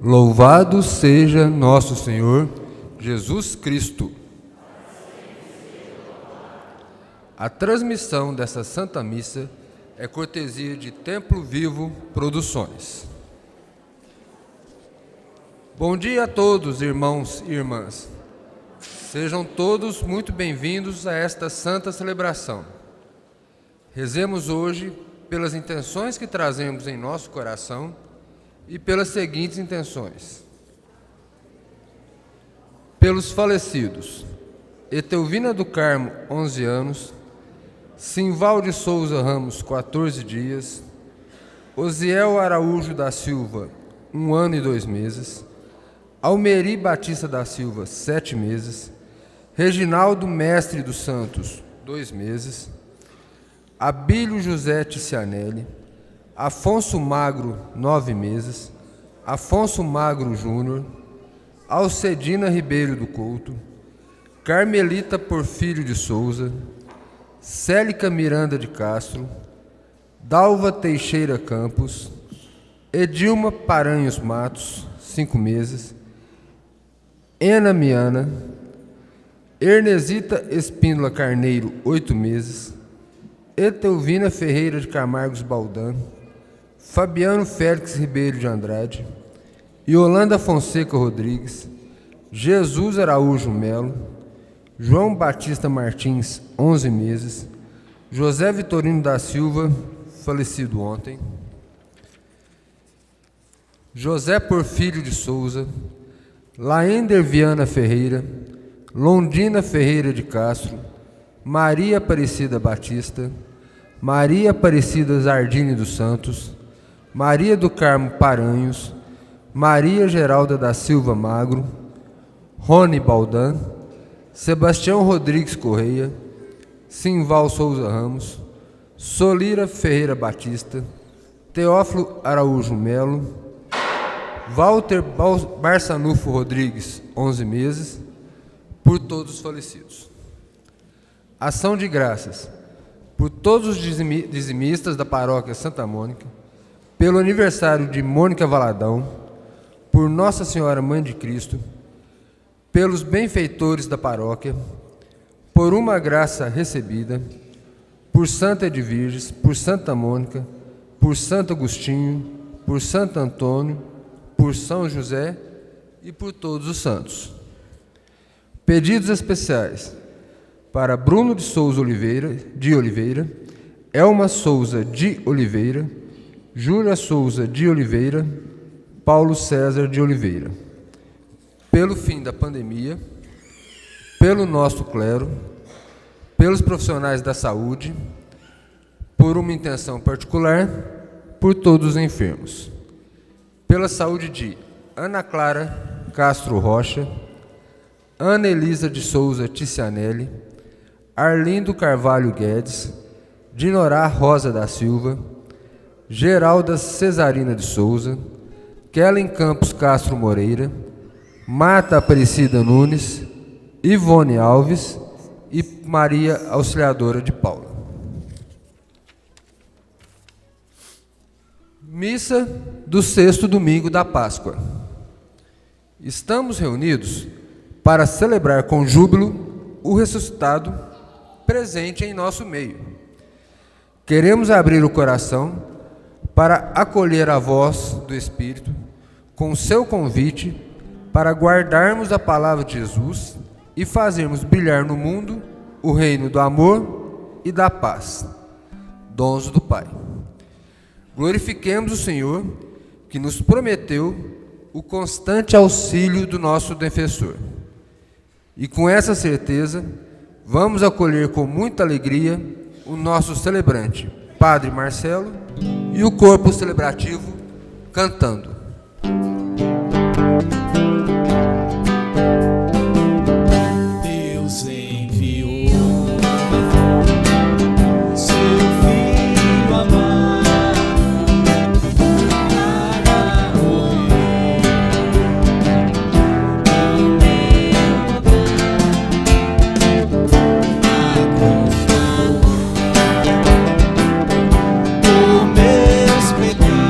Louvado seja nosso Senhor Jesus Cristo. A transmissão dessa Santa Missa é cortesia de Templo Vivo Produções. Bom dia a todos, irmãos e irmãs. Sejam todos muito bem-vindos a esta santa celebração. Rezemos hoje pelas intenções que trazemos em nosso coração e pelas seguintes intenções. Pelos falecidos: Etelvina do Carmo, 11 anos, Simval de Souza Ramos, 14 dias, Osiel Araújo da Silva, 1 ano e 2 meses, Almeri Batista da Silva, 7 meses, Reginaldo Mestre dos Santos, 2 meses, Abílio José Ticianelli, Afonso Magro, 9 meses, Afonso Magro Júnior, Alcedina Ribeiro do Couto, Carmelita Porfírio de Souza, Célica Miranda de Castro, Dalva Teixeira Campos, Edilma Paranhos Matos, 5 meses, Ena Miana, Ernesita Espíndola Carneiro, 8 meses, Etelvina Ferreira de Camargos Baldan, Fabiano Félix Ribeiro de Andrade, Yolanda Fonseca Rodrigues, Jesus Araújo Melo, João Batista Martins, 11 meses, José Vitorino da Silva, falecido ontem, José Porfírio de Souza, Laender Viana Ferreira, Londina Ferreira de Castro, Maria Aparecida Batista, Maria Aparecida Zardini dos Santos, Maria do Carmo Paranhos, Maria Geralda da Silva Magro, Rony Baldan, Sebastião Rodrigues Correia, Simval Souza Ramos, Solira Ferreira Batista, Teófilo Araújo Melo, Walter Barçanufo Rodrigues, 11 meses, por todos os falecidos. Ação de graças por todos os dizimistas da paróquia Santa Mônica, pelo aniversário de Mônica Valadão, por Nossa Senhora Mãe de Cristo, pelos benfeitores da paróquia, por uma graça recebida, por Santa Edviges, por Santa Mônica, por Santo Agostinho, por Santo Antônio, por São José e por todos os santos. Pedidos especiais para Bruno de Souza de Oliveira, Elma Souza de Oliveira, Júlia Souza de Oliveira, Paulo César de Oliveira. Pelo fim da pandemia, pelo nosso clero, pelos profissionais da saúde, por uma intenção particular, por todos os enfermos. Pela saúde de Ana Clara Castro Rocha, Ana Elisa de Souza Ticianelli, Arlindo Carvalho Guedes, Dinorá Rosa da Silva, Geralda Cesarina de Souza, Kellen Campos Castro Moreira, Marta Aparecida Nunes, Ivone Alves e Maria Auxiliadora de Paula. Missa do 6º domingo da Páscoa. Estamos reunidos para celebrar com júbilo o ressuscitado presente em nosso meio. Queremos abrir o coração para acolher a voz do Espírito com seu convite para guardarmos a palavra de Jesus e fazermos brilhar no mundo o reino do amor e da paz, dons do Pai. Glorifiquemos o Senhor, que nos prometeu o constante auxílio do nosso defensor. E com essa certeza, vamos acolher com muita alegria o nosso celebrante, Padre Marcelo, e o corpo celebrativo cantando. Deus enviou seu Filho amado para morrer em meu lugar. A cruz por meus pecados.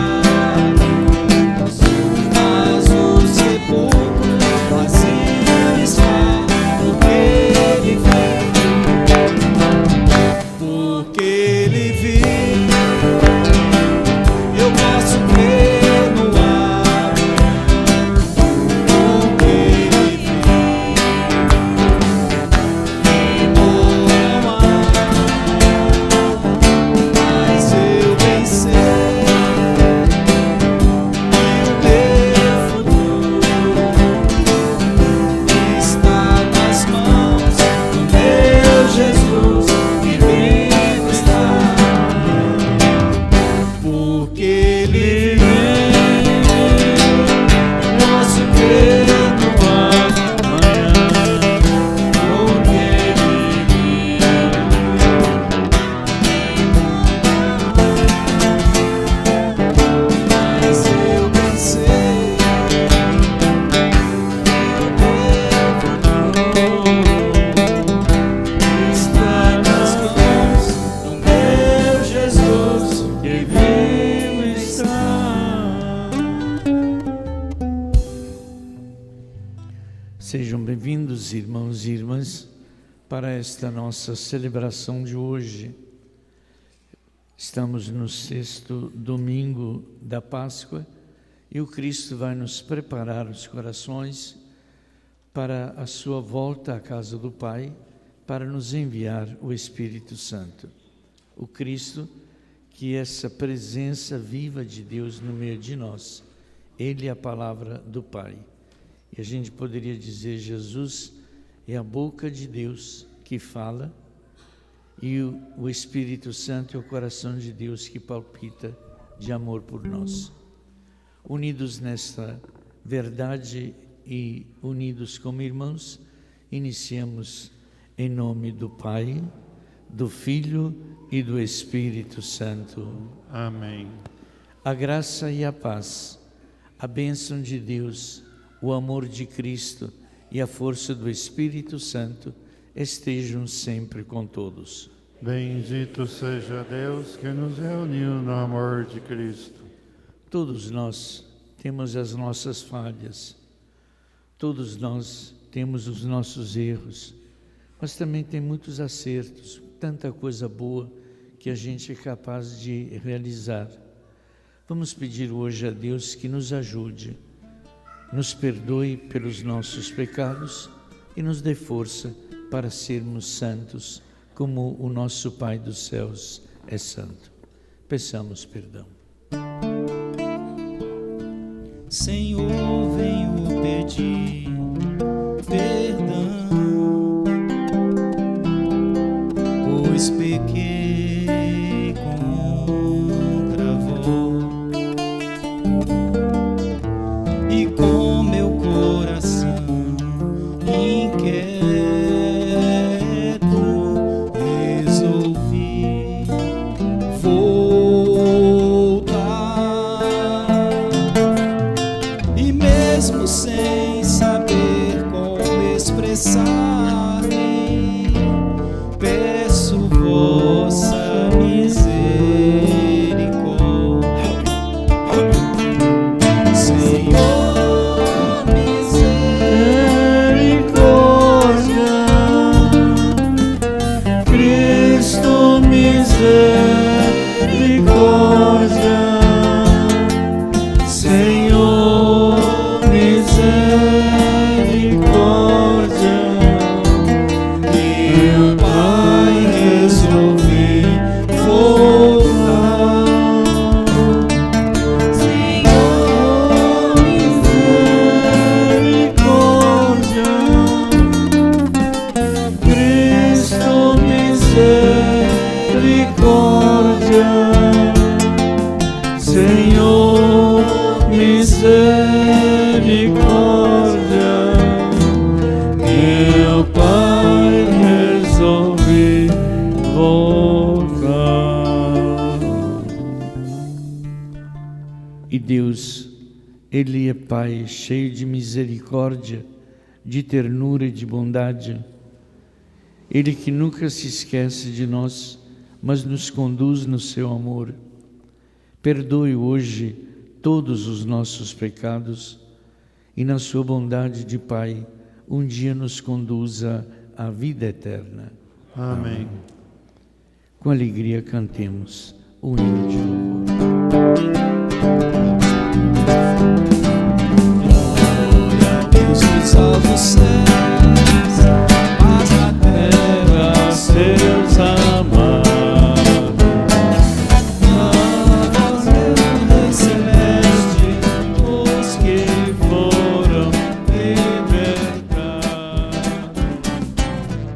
Sejam bem-vindos, irmãos e irmãs, para esta nossa celebração de hoje. Estamos no 6º domingo da Páscoa e o Cristo vai nos preparar os corações para a sua volta à casa do Pai, para nos enviar o Espírito Santo. O Cristo, que é essa presença viva de Deus no meio de nós. Ele é a palavra do Pai. E a gente poderia dizer, Jesus é a boca de Deus que fala e o Espírito Santo é o coração de Deus que palpita de amor por nós. Unidos nesta verdade e unidos como irmãos, iniciamos em nome do Pai, do Filho e do Espírito Santo. Amém. A graça e a paz, a bênção de Deus, o amor de Cristo e a força do Espírito Santo estejam sempre com todos. Bendito seja Deus que nos reuniu no amor de Cristo. Todos nós temos as nossas falhas, todos nós temos os nossos erros, mas também tem muitos acertos, tanta coisa boa que a gente é capaz de realizar. Vamos pedir hoje a Deus que nos ajude, nos perdoe pelos nossos pecados e nos dê força para sermos santos, como o nosso Pai dos céus é santo. Peçamos perdão. Senhor, venho pedir perdão, pois pequei contra vós e com meu coração inquieto resolvi voltar, e mesmo sem saber como expressar-me, peço vossa misericórdia. Senhor, misericórdia. Cristo, misericórdia. Senhor, misericórdia. Meu Pai, resolvi voltar. Senhor, Misericórdia. Cristo, misericórdia. Senhor, misericórdia. Meu Pai, resolvi voltar. E Deus, Ele é Pai cheio de misericórdia, de ternura e de bondade. Ele que nunca se esquece de nós, mas nos conduz no seu amor. Perdoe hoje todos os nossos pecados e na sua bondade de Pai, um dia nos conduza à vida eterna. Amém. Com alegria cantemos o hino de louvor. glória a Deus nos altos céus, paz na terra, Seus amados, voz do Rei Celeste, os que foram libertados.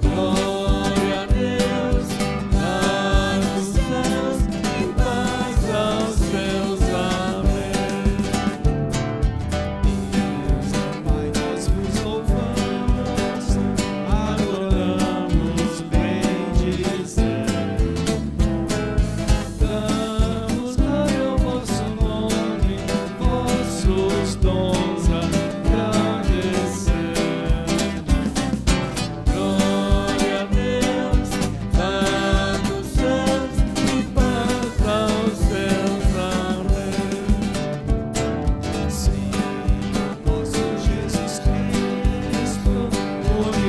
Glória a Deus, nos céus, e paz aos seus. Amém. Deus é Pai, nós vos louvamos.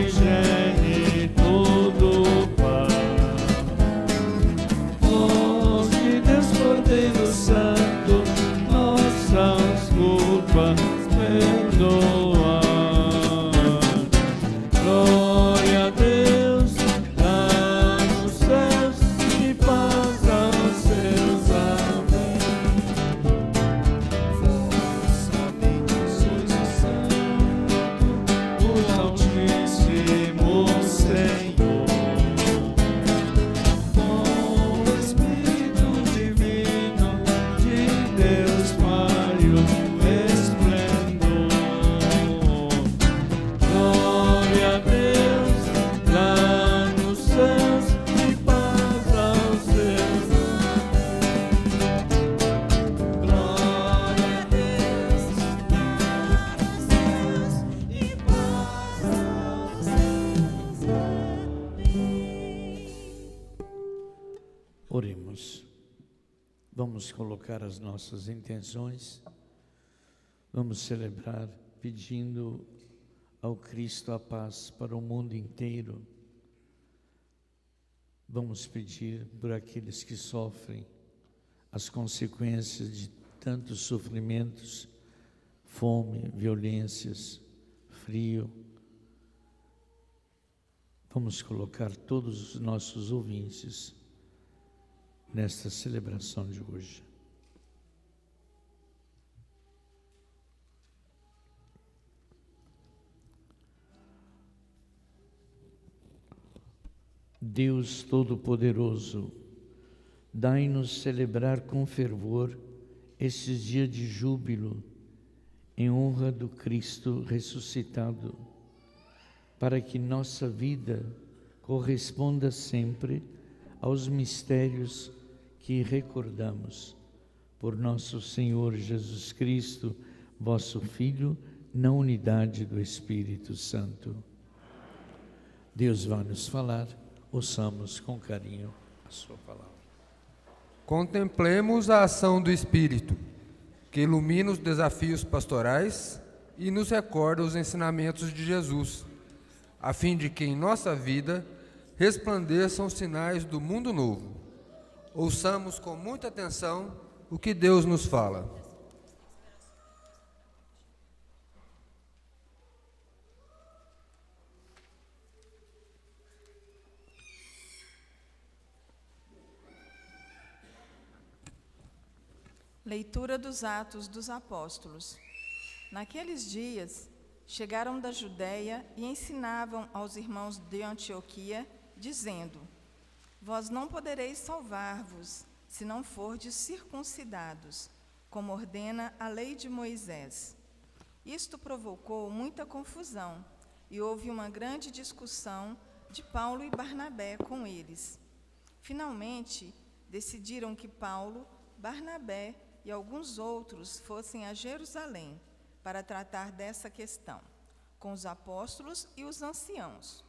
unigênito do Pai. Ó de Deus Cordeiro Santo, nossas culpas perdoa. Glória a Deus lá nos céus e paz aos seus. Amém. Vossa bendições o Santo, o Altíssimo Senhor, com o Espírito Divino de Deus Pai, o esplendor. Glória a Deus lá nos céus e paz aos seus. Glória a Deus lá nos céus e paz aos seus. Amém. Oremos. Vamos colocar as nossas intenções. Vamos celebrar pedindo ao Cristo a paz para o mundo inteiro. Vamos pedir por aqueles que sofrem as consequências de tantos sofrimentos, fome, violências, frio. Vamos colocar todos os nossos ouvintes nesta celebração de hoje. Deus Todo-Poderoso, dai-nos celebrar com fervor estes dias de júbilo em honra do Cristo ressuscitado, para que nossa vida corresponda sempre aos mistérios que recordamos. Por nosso Senhor Jesus Cristo, vosso Filho, na unidade do Espírito Santo. Deus vai nos falar. Ouçamos com carinho a sua palavra. Contemplemos a ação do Espírito, que ilumina os desafios pastorais e nos recorda os ensinamentos de Jesus, a fim de que em nossa vida resplandeçam os sinais do mundo novo. Ouçamos com muita atenção o que Deus nos fala. Leitura dos Atos dos Apóstolos. Naqueles dias, chegaram da Judéia e ensinavam aos irmãos de Antioquia, dizendo: Vós não podereis salvar-vos, se não fordes circuncidados, como ordena a lei de Moisés. Isto provocou muita confusão, e houve uma grande discussão de Paulo e Barnabé com eles. Finalmente, decidiram que Paulo, Barnabé e alguns outros fossem a Jerusalém para tratar dessa questão, com os apóstolos e os anciãos.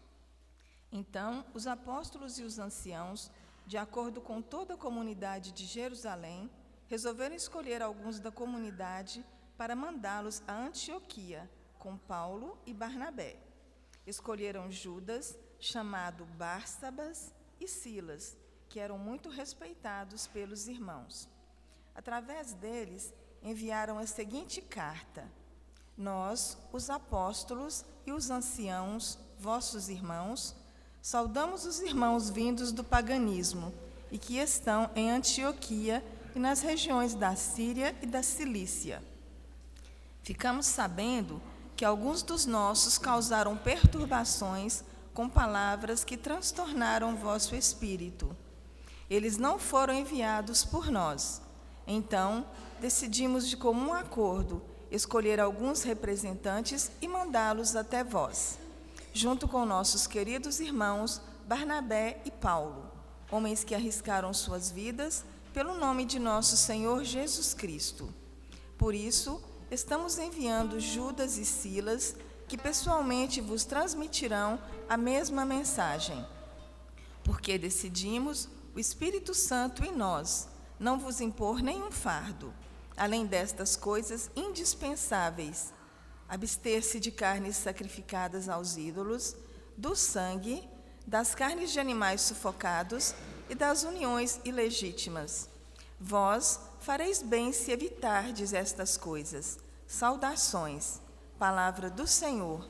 Então, os apóstolos e os anciãos, de acordo com toda a comunidade de Jerusalém, resolveram escolher alguns da comunidade para mandá-los a Antioquia, com Paulo e Barnabé. Escolheram Judas, chamado Barsabas, e Silas, que eram muito respeitados pelos irmãos. Através deles, enviaram a seguinte carta: Nós, os apóstolos e os anciãos, vossos irmãos, saudamos os irmãos vindos do paganismo e que estão em Antioquia e nas regiões da Síria e da Cilícia. Ficamos sabendo que alguns dos nossos causaram perturbações com palavras que transtornaram vosso espírito. Eles não foram enviados por nós. Então, decidimos de comum acordo escolher alguns representantes e mandá-los até vós, junto com nossos queridos irmãos Barnabé e Paulo, homens que arriscaram suas vidas pelo nome de nosso Senhor Jesus Cristo. Por isso, estamos enviando Judas e Silas, que pessoalmente vos transmitirão a mesma mensagem, porque decidimos, o Espírito Santo em nós, não vos impor nenhum fardo, além destas coisas indispensáveis: abster-se de carnes sacrificadas aos ídolos, do sangue, das carnes de animais sufocados e das uniões ilegítimas. Vós fareis bem se evitardes estas coisas. Saudações. Palavra do Senhor.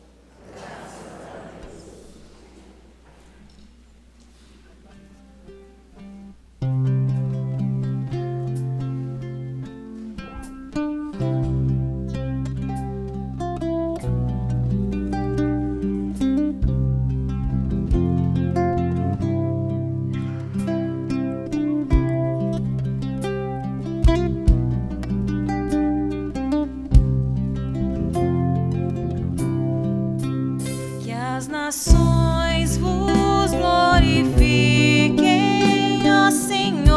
Que as nações vos glorifiquem, ó Senhor.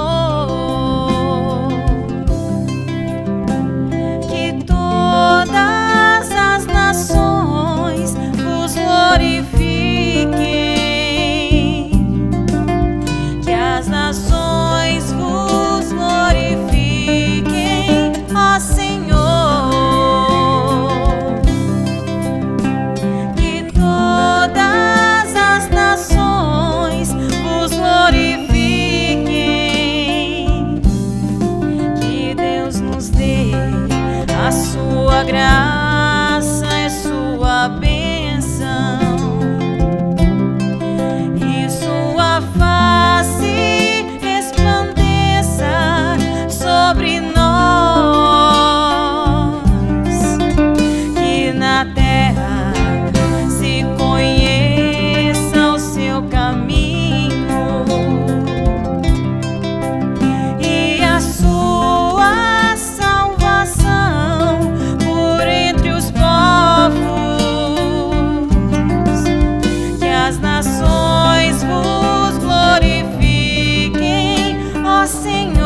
Que todas as nações vos glorifiquem. Que as nações vos glorifiquem, ó Senhor. Que todas as nações vos glorifiquem. Que Deus nos dê a sua graça e sua bênção, e sua face resplandeça sobre nós. Que na terra se conheça o seu caminho e a sua salvação por entre os povos. Que as nações vos glorifiquem, ó Senhor.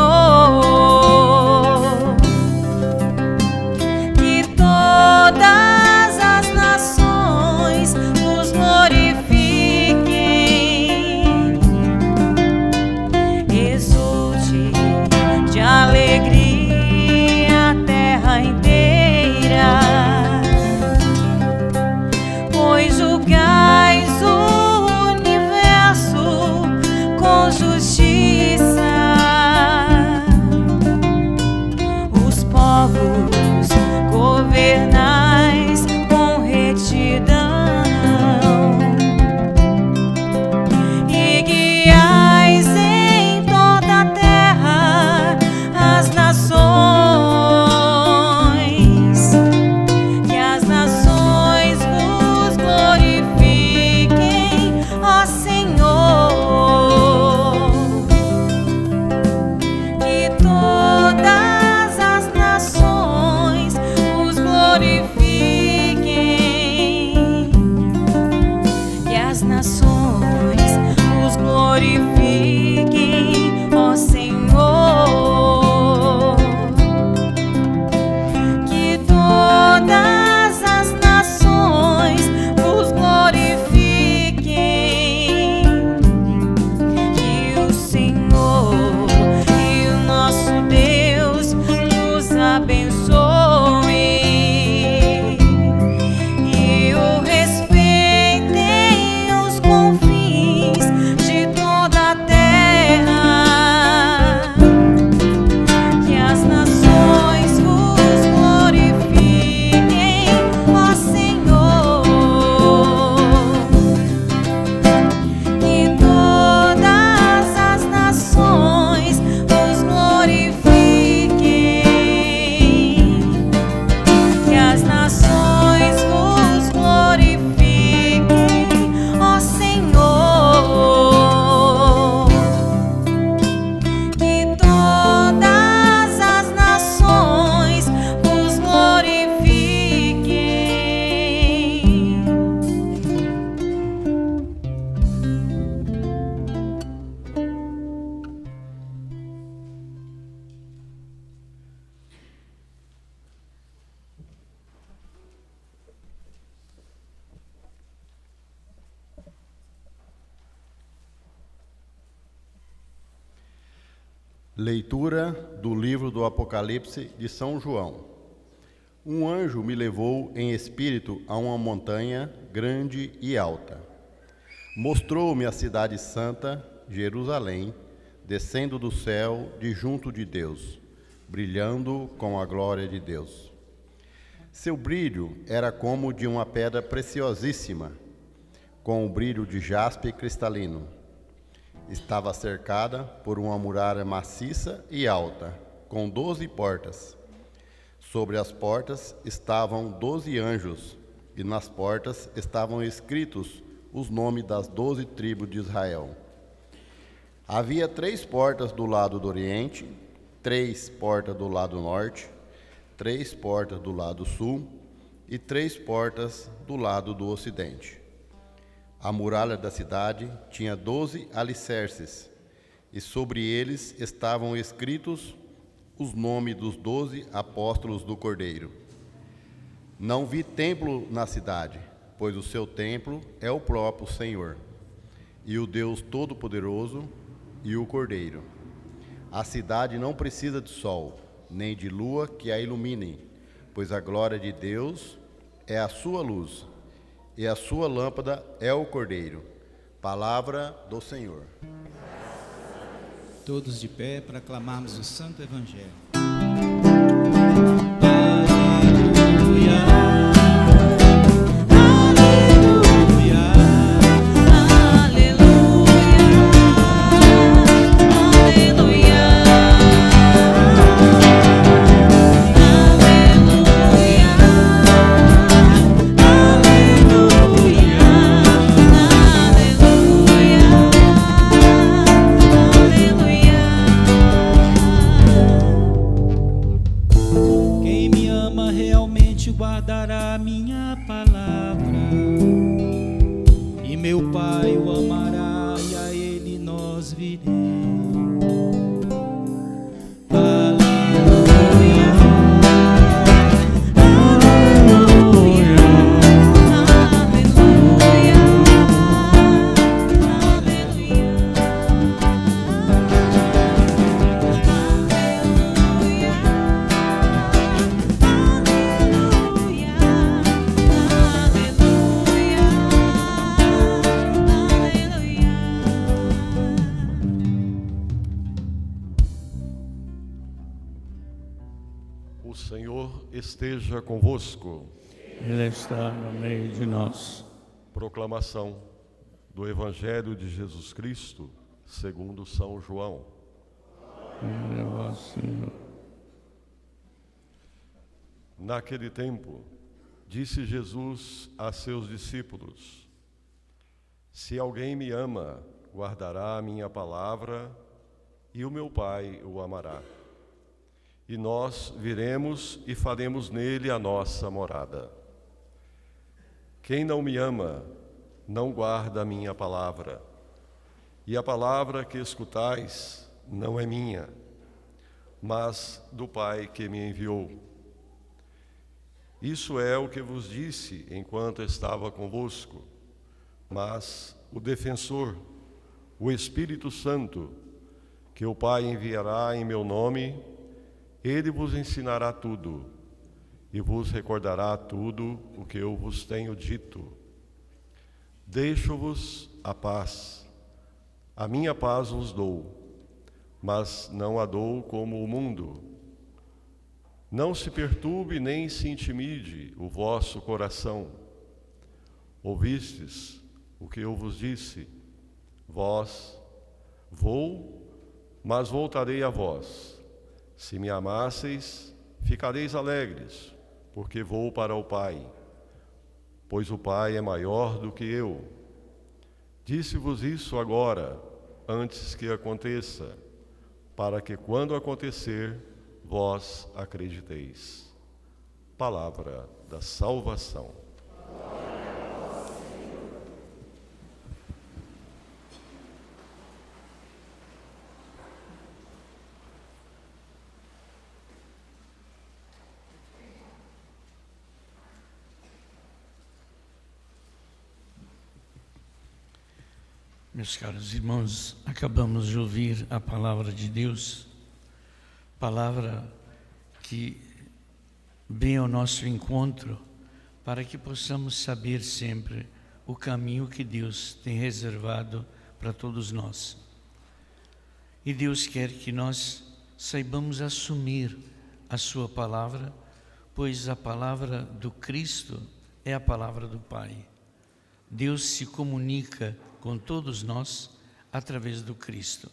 Que todas as nações vos glorifiquem. Exulte de alegria a terra inteira, pois julgais o universo com justiça. Os povos governais com retidão e guiais em toda a terra as nações. Que as nações vos glorifiquem, ó Senhor. Que todas as nações vos glorifiquem. Que as nações vos glorifiquem, ó Senhor. Que todas as nações vos glorifiquem. Que o Senhor e o nosso Deus nos abençoe e o respeitem os confins de toda a terra. Que as nações vos glorifiquem, ó Senhor. Que todas as nações vos glorifiquem. Que as nações vos glorifiquem, ó Senhor. Que todas as nações vos glorifiquem. Leitura do livro do Apocalipse de São João. Um anjo me levou em espírito a uma montanha grande e alta. Mostrou-me a cidade santa, Jerusalém, descendo do céu de junto de Deus, brilhando com a glória de Deus. Seu brilho era como de uma pedra preciosíssima, com o brilho de jaspe cristalino. Estava cercada por uma muralha maciça e alta, com 12 portas. Sobre as portas estavam 12 anjos, e nas portas estavam escritos os nomes das 12 tribos de Israel. Havia 3 portas do lado do oriente, 3 portas do lado norte, 3 portas do lado sul e 3 portas do lado do ocidente. A muralha da cidade tinha 12 alicerces, e sobre eles estavam escritos os nomes dos 12 apóstolos do Cordeiro. Não vi templo na cidade, pois o seu templo é o próprio Senhor, e o Deus Todo-Poderoso e o Cordeiro. A cidade não precisa de sol, nem de lua que a iluminem, pois a glória de Deus é a sua luz, e a sua lâmpada é o Cordeiro. Palavra do Senhor. Todos de pé para aclamarmos o Santo Evangelho. Guardará minha palavra, e meu Pai o amará, e a ele nós viremos. Aleluia, aleluia, O Senhor esteja convosco. Ele está no meio de nós. Proclamação do Evangelho de Jesus Cristo, segundo São João. Glória a vós, Senhor. Naquele tempo, disse Jesus a seus discípulos: Se alguém me ama, guardará a minha palavra, e o meu Pai o amará. E nós viremos e faremos nele a nossa morada. Quem não me ama, não guarda a minha palavra. E a palavra que escutais não é minha, mas do Pai que me enviou. Isso é o que vos disse enquanto estava convosco. Mas o defensor, o Espírito Santo, que o Pai enviará em meu nome, ele vos ensinará tudo e vos recordará tudo o que eu vos tenho dito. Deixo-vos a paz. A minha paz vos dou, mas não a dou como o mundo. Não se perturbe nem se intimide o vosso coração. Ouvistes o que eu vos disse? Vós, vou, mas voltarei a vós. Se me amasseis, ficareis alegres, porque vou para o Pai, pois o Pai é maior do que eu. Disse-vos isso agora, antes que aconteça, para que quando acontecer, vós acrediteis. Palavra da salvação. Meus caros irmãos, acabamos de ouvir a palavra de Deus, palavra que vem ao nosso encontro para que possamos saber sempre o caminho que Deus tem reservado para todos nós. E Deus quer que nós saibamos assumir a sua palavra, pois a palavra do Cristo é a palavra do Pai. Deus se comunica com todos nós através do Cristo.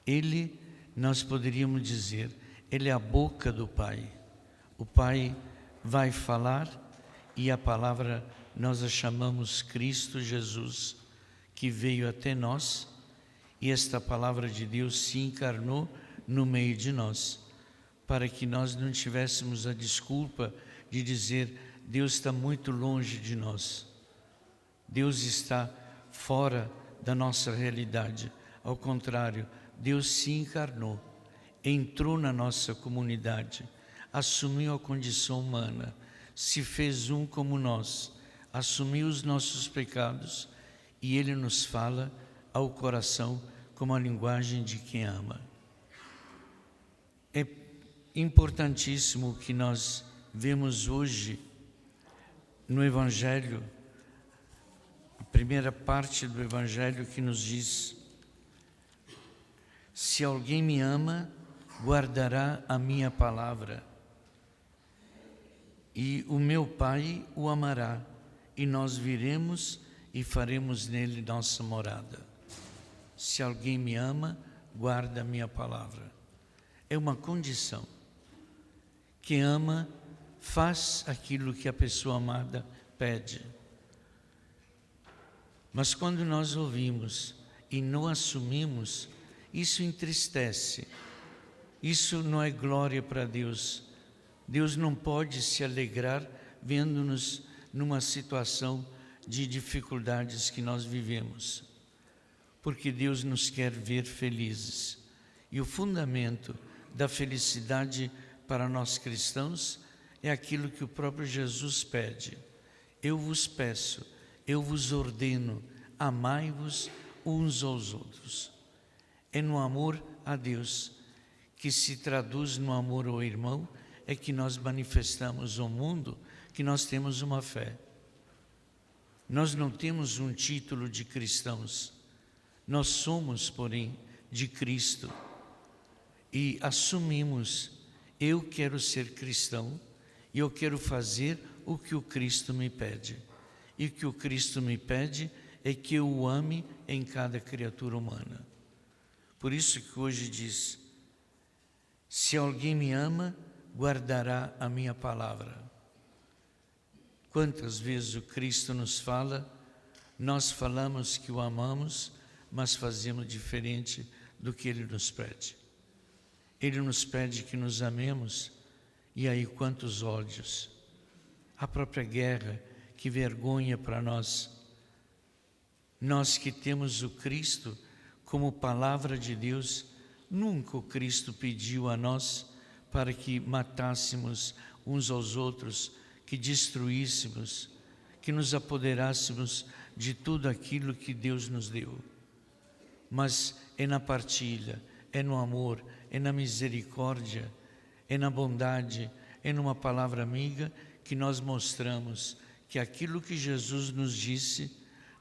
Ele, nós poderíamos dizer, ele é a boca do Pai. O Pai vai falar e a palavra nós a chamamos Cristo Jesus, que veio até nós, e esta palavra de Deus se encarnou no meio de nós, para que nós não tivéssemos a desculpa de dizer: Deus está muito longe de nós, Deus está fora da nossa realidade. Ao contrário, Deus se encarnou, entrou na nossa comunidade, assumiu a condição humana, se fez um como nós, assumiu os nossos pecados e Ele nos fala ao coração como a linguagem de quem ama. É importantíssimo que nós vemos hoje no Evangelho, a primeira parte do Evangelho que nos diz: se alguém me ama, guardará a minha palavra, e o meu Pai o amará, e nós viremos e faremos nele nossa morada. Se alguém me ama, guarda a minha palavra. É uma condição. Quem ama, faz aquilo que a pessoa amada pede. Mas quando nós ouvimos e não assumimos, isso entristece. Isso não é glória para Deus. Deus não pode se alegrar vendo-nos numa situação de dificuldades que nós vivemos, porque Deus nos quer ver felizes. E o fundamento da felicidade para nós cristãos é aquilo que o próprio Jesus pede: eu vos peço, eu vos ordeno, amai-vos uns aos outros. É no amor a Deus, que se traduz no amor ao irmão, é que nós manifestamos ao mundo que nós temos uma fé. Nós não temos um título de cristãos, nós somos, porém, de Cristo, e assumimos: eu quero ser cristão e eu quero fazer o que o Cristo me pede. E o que o Cristo me pede é que eu o ame em cada criatura humana. Por isso que hoje diz: se alguém me ama, guardará a minha palavra. Quantas vezes o Cristo nos fala, nós falamos que o amamos, mas fazemos diferente do que Ele nos pede. Ele nos pede que nos amemos, e aí quantos ódios. A própria guerra, que vergonha para nós. Nós que temos o Cristo como palavra de Deus, nunca o Cristo pediu a nós para que matássemos uns aos outros, que destruíssemos, que nos apoderássemos de tudo aquilo que Deus nos deu. Mas é na partilha, é no amor, é na misericórdia, é na bondade, é numa palavra amiga que nós mostramos que aquilo que Jesus nos disse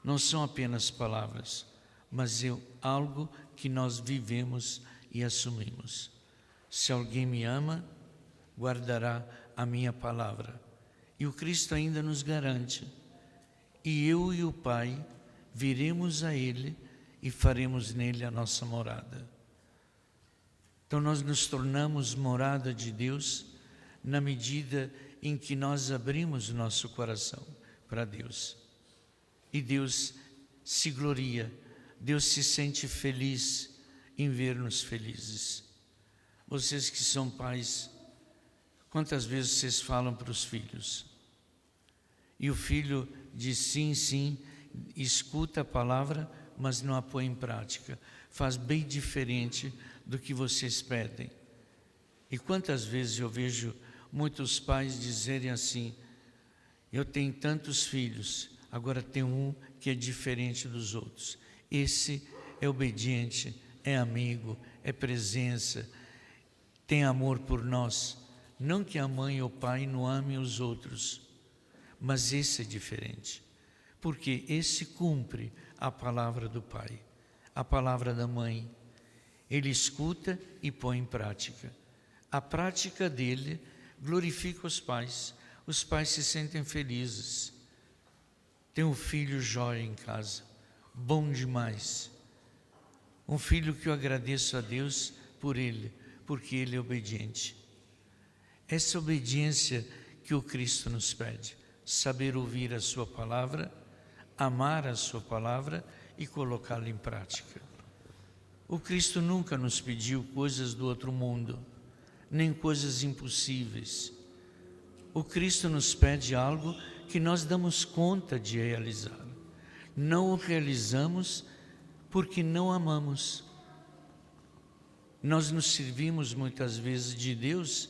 não são apenas palavras, mas é algo que nós vivemos e assumimos. Se alguém me ama, guardará a minha palavra. E o Cristo ainda nos garante: e eu e o Pai viremos a Ele e faremos nele a nossa morada. Então nós nos tornamos morada de Deus na medida em que nós abrimos o nosso coração para Deus. E Deus se gloria, Deus se sente feliz em ver-nos felizes. Vocês que são pais, quantas vezes vocês falam para os filhos? E o filho diz sim, sim, escuta a palavra, mas não a põe em prática. Faz bem diferente do que vocês pedem. E quantas vezes eu vejo muitos pais dizerem assim: eu tenho tantos filhos, agora tem um que é diferente dos outros. Esse é obediente, é amigo, é presença, tem amor por nós. Não que a mãe ou o pai não amem os outros, mas esse é diferente, porque esse cumpre a palavra do pai, a palavra da mãe. Ele escuta e põe em prática. A prática dele glorifica os pais se sentem felizes. Tem um filho jóia em casa, bom demais. Um filho que eu agradeço a Deus por ele, porque ele é obediente. Essa obediência que o Cristo nos pede, saber ouvir a sua palavra, amar a sua palavra e colocá-la em prática. O Cristo nunca nos pediu coisas do outro mundo, nem coisas impossíveis. O Cristo nos pede algo que nós damos conta de realizar. Não o realizamos porque não amamos. Nós nos servimos muitas vezes de Deus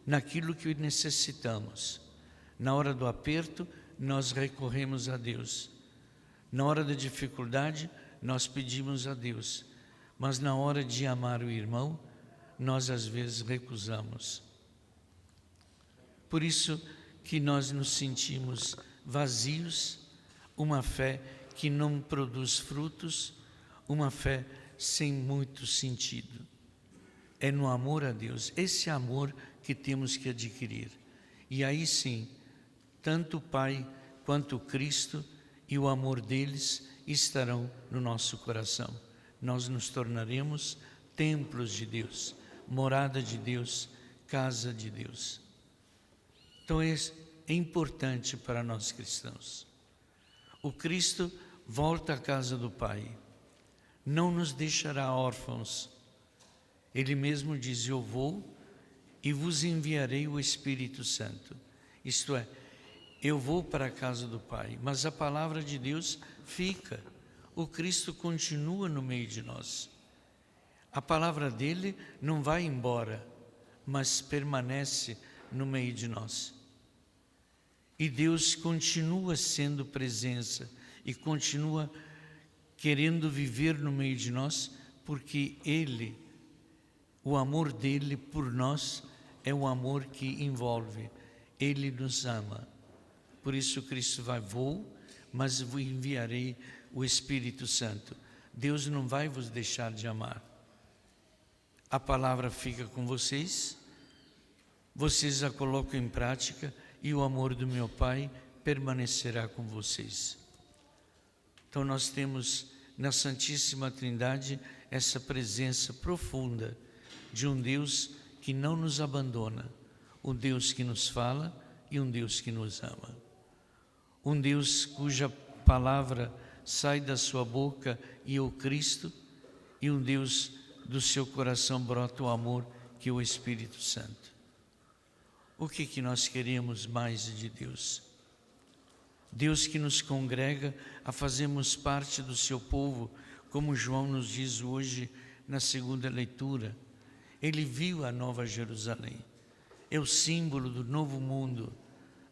naquilo que necessitamos. Na hora do aperto, nós recorremos a Deus. Na hora da dificuldade, nós pedimos a Deus. Mas na hora de amar o irmão, nós às vezes recusamos. Por isso que nós nos sentimos vazios, uma fé que não produz frutos, uma fé sem muito sentido. É no amor a Deus, esse amor que temos que adquirir. E aí sim, tanto o Pai quanto o Cristo e o amor deles estarão no nosso coração. Nós nos tornaremos templos de Deus, morada de Deus, casa de Deus. Então é importante para nós cristãos. O Cristo volta à casa do Pai, não nos deixará órfãos. Ele mesmo diz: eu vou e vos enviarei o Espírito Santo. Isto é, eu vou para a casa do Pai, mas a palavra de Deus fica. O Cristo continua no meio de nós. A palavra dele não vai embora, mas permanece no meio de nós. E Deus continua sendo presença e continua querendo viver no meio de nós, porque Ele, o amor dele por nós é um amor que envolve. Ele nos ama. Por isso Cristo vai: vou, mas vos enviarei o Espírito Santo. Deus não vai vos deixar de amar. A palavra fica com vocês, vocês a colocam em prática e o amor do meu Pai permanecerá com vocês. Então nós temos na Santíssima Trindade essa presença profunda de um Deus que não nos abandona, um Deus que nos fala e um Deus que nos ama. Um Deus cuja palavra sai da sua boca e é o Cristo, e um Deus do seu coração brota o amor que é o Espírito Santo. O que nós queremos mais de Deus? Deus que nos congrega a fazermos parte do seu povo, como João nos diz hoje na segunda leitura. Ele viu a Nova Jerusalém, é o símbolo do novo mundo,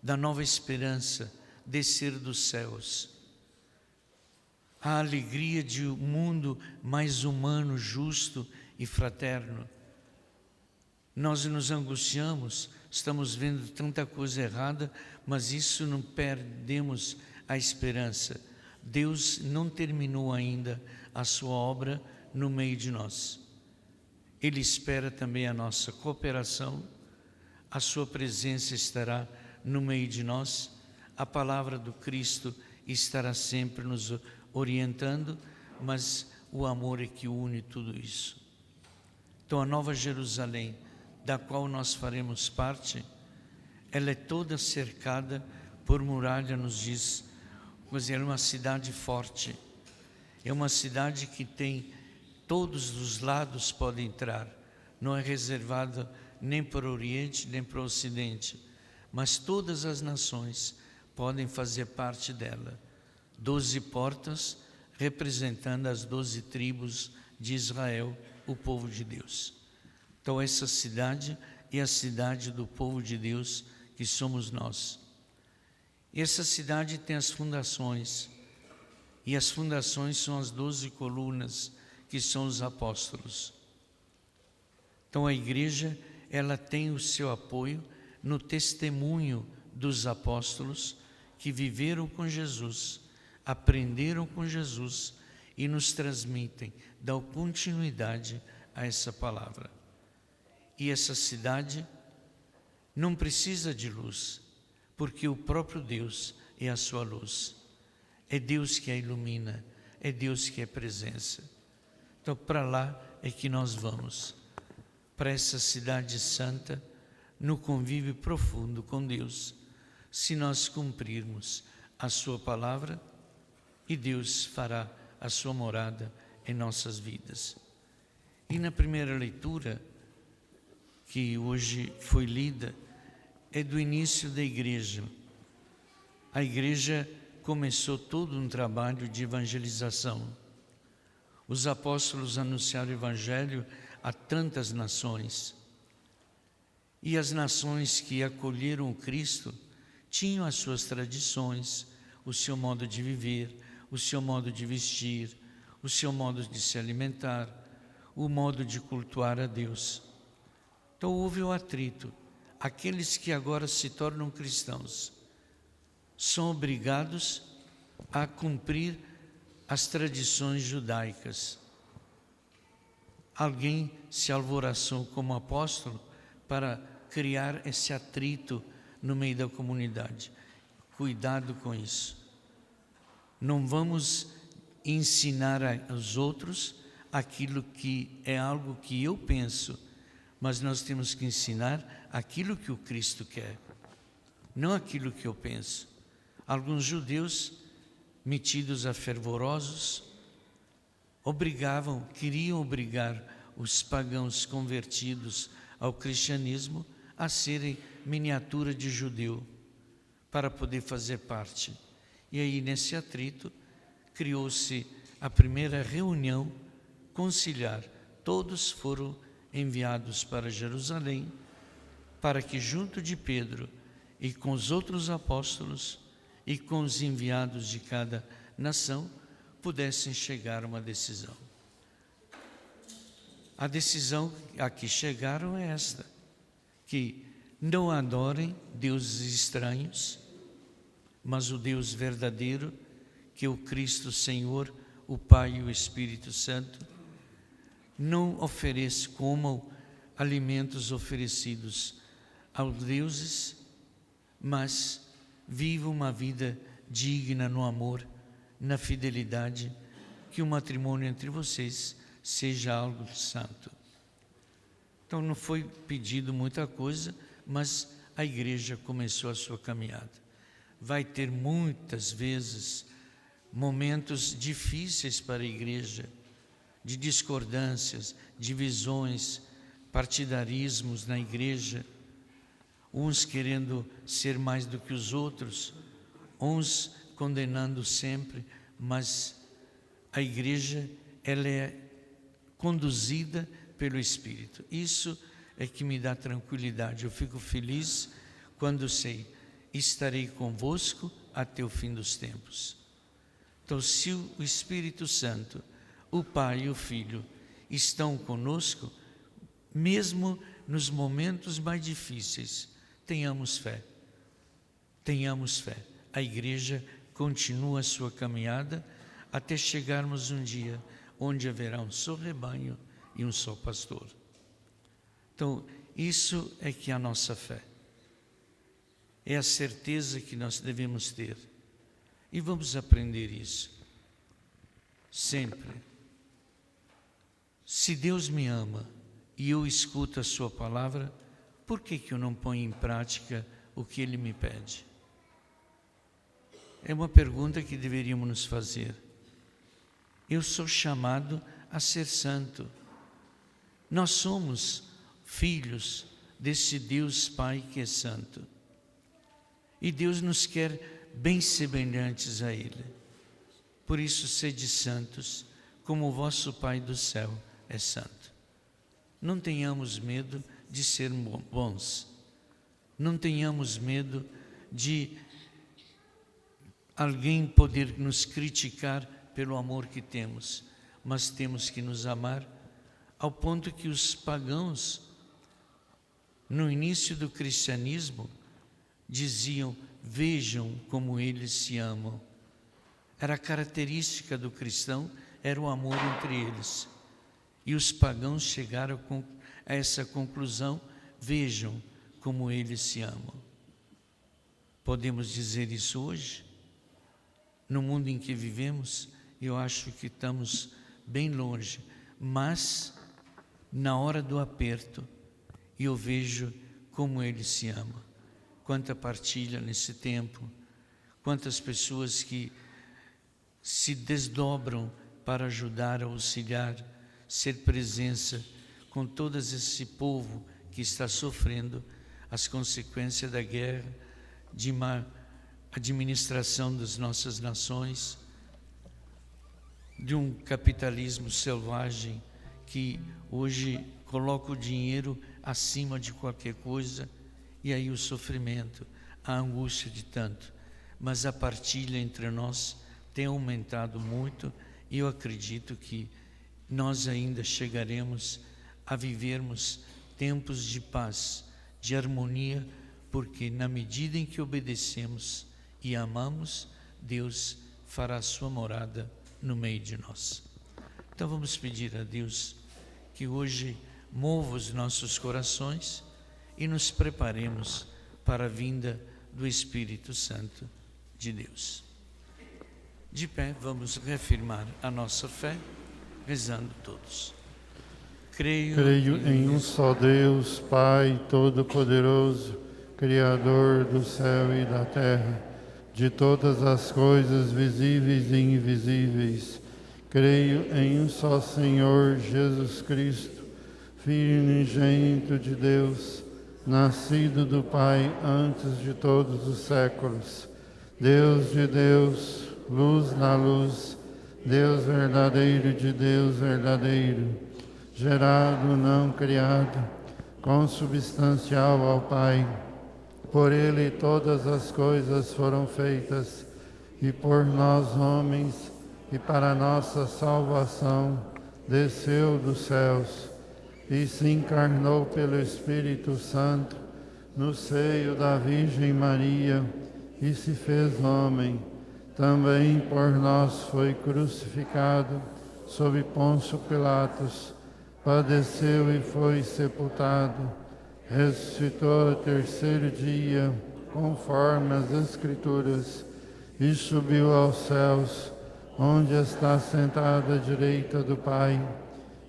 da nova esperança, descer dos céus. A alegria de um mundo mais humano, justo e fraterno. Nós nos angustiamos, estamos vendo tanta coisa errada, mas isso não perdemos a esperança. Deus não terminou ainda a sua obra no meio de nós. Ele espera também a nossa cooperação, a sua presença estará no meio de nós, a palavra do Cristo estará sempre nos orientando, mas o amor é que une tudo isso. Então a Nova Jerusalém, da qual nós faremos parte, ela é toda cercada por muralha, nos diz, mas é uma cidade forte, é uma cidade que tem todos os lados podem entrar, não é reservada nem para o Oriente nem para o Ocidente, mas todas as nações podem fazer parte dela. 12 portas representando as 12 tribos de Israel, o povo de Deus. Então essa cidade é a cidade do povo de Deus, que somos nós. E essa cidade tem as fundações, e as fundações são as 12 colunas, que são os apóstolos. Então a igreja, ela tem o seu apoio no testemunho dos apóstolos que viveram com Jesus, aprenderam com Jesus e nos transmitem, dão continuidade a essa palavra. E essa cidade não precisa de luz, porque o próprio Deus é a sua luz. É Deus que a ilumina, é Deus que é presença. Então, para lá é que nós vamos, para essa cidade santa, no convívio profundo com Deus, se nós cumprirmos a sua palavra, e Deus fará a sua morada em nossas vidas. E na primeira leitura, que hoje foi lida, é do início da igreja. A igreja começou todo um trabalho de evangelização. Os apóstolos anunciaram o evangelho a tantas nações. E as nações que acolheram o Cristo tinham as suas tradições, o seu modo de viver, o seu modo de vestir, o seu modo de se alimentar, o modo de cultuar a Deus. Então houve o atrito. Aqueles que agora se tornam cristãos são obrigados a cumprir as tradições judaicas. Alguém se alvoroçou como apóstolo para criar esse atrito no meio da comunidade. Cuidado com isso. Não vamos ensinar aos outros aquilo que é algo que eu penso, mas nós temos que ensinar aquilo que o Cristo quer, não aquilo que eu penso. Alguns judeus, metidos a fervorosos, queriam obrigar os pagãos convertidos ao cristianismo a serem miniatura de judeu, para poder fazer parte. E aí, nesse atrito, criou-se a primeira reunião conciliar. Todos foram enviados para Jerusalém, para que junto de Pedro e com os outros apóstolos e com os enviados de cada nação, pudessem chegar a uma decisão. A decisão a que chegaram é esta: que não adorem deuses estranhos, mas o Deus verdadeiro, que é o Cristo Senhor, o Pai e o Espírito Santo. Não comam alimentos oferecidos aos deuses, mas vivam uma vida digna no amor, na fidelidade, que o matrimônio entre vocês seja algo santo. Então não foi pedido muita coisa, mas a igreja começou a sua caminhada. Vai ter muitas vezes momentos difíceis para a igreja, de discordâncias, divisões, partidarismos na igreja, uns querendo ser mais do que os outros, uns condenando sempre, mas a igreja, ela é conduzida pelo Espírito. Isso é que me dá tranquilidade. Eu fico feliz quando sei, estarei convosco até o fim dos tempos. Então, se o Espírito Santo, o Pai e o Filho estão conosco, mesmo nos momentos mais difíceis, tenhamos fé. Tenhamos fé. A igreja continua a sua caminhada até chegarmos um dia onde haverá um só rebanho e um só pastor. Então, isso é que é a nossa fé. É a certeza que nós devemos ter. E vamos aprender isso. Sempre. Se Deus me ama e eu escuto a sua palavra, por que eu não ponho em prática o que Ele me pede? É uma pergunta que deveríamos nos fazer. Eu sou chamado a ser santo. Nós somos filhos desse Deus Pai que é santo. E Deus nos quer bem semelhantes a Ele. Por isso, sede santos, como o vosso Pai do céu é santo. Não tenhamos medo de ser bons. Não tenhamos medo de alguém poder nos criticar pelo amor que temos, mas temos que nos amar ao ponto que os pagãos, no início do cristianismo, diziam: vejam como eles se amam. Era a característica do cristão, era o amor entre eles. E os pagãos chegaram a essa conclusão: vejam como eles se amam. Podemos dizer isso hoje? No mundo em que vivemos, eu acho que estamos bem longe, mas na hora do aperto, eu vejo como eles se amam. Quanta partilha nesse tempo, quantas pessoas que se desdobram para ajudar, auxiliar, ser presença com todo esse povo que está sofrendo as consequências da guerra, de má administração das nossas nações, de um capitalismo selvagem que hoje coloca o dinheiro acima de qualquer coisa, e aí o sofrimento, a angústia de tanto. Mas a partilha entre nós tem aumentado muito, e eu acredito que nós ainda chegaremos a vivermos tempos de paz, de harmonia, porque na medida em que obedecemos e amamos, Deus fará sua morada no meio de nós. Então vamos pedir a Deus que hoje mova os nossos corações e nos preparemos para a vinda do Espírito Santo de Deus. De pé, vamos reafirmar a nossa fé, rezando todos. Creio em um só Deus, Pai Todo-Poderoso, Criador do céu e da terra, de todas as coisas visíveis e invisíveis. Creio em um só Senhor Jesus Cristo, Filho unigênito de Deus, nascido do Pai antes de todos os séculos. Deus de Deus, luz na luz, Deus verdadeiro de Deus verdadeiro, gerado, não criado, consubstancial ao Pai. Por Ele todas as coisas foram feitas, e por nós homens, e para nossa salvação, desceu dos céus, e se encarnou pelo Espírito Santo, no seio da Virgem Maria, e se fez homem. Também por nós foi crucificado, sob Pôncio Pilatos, padeceu e foi sepultado, ressuscitou ao terceiro dia, conforme as Escrituras, e subiu aos céus, onde está sentado à direita do Pai,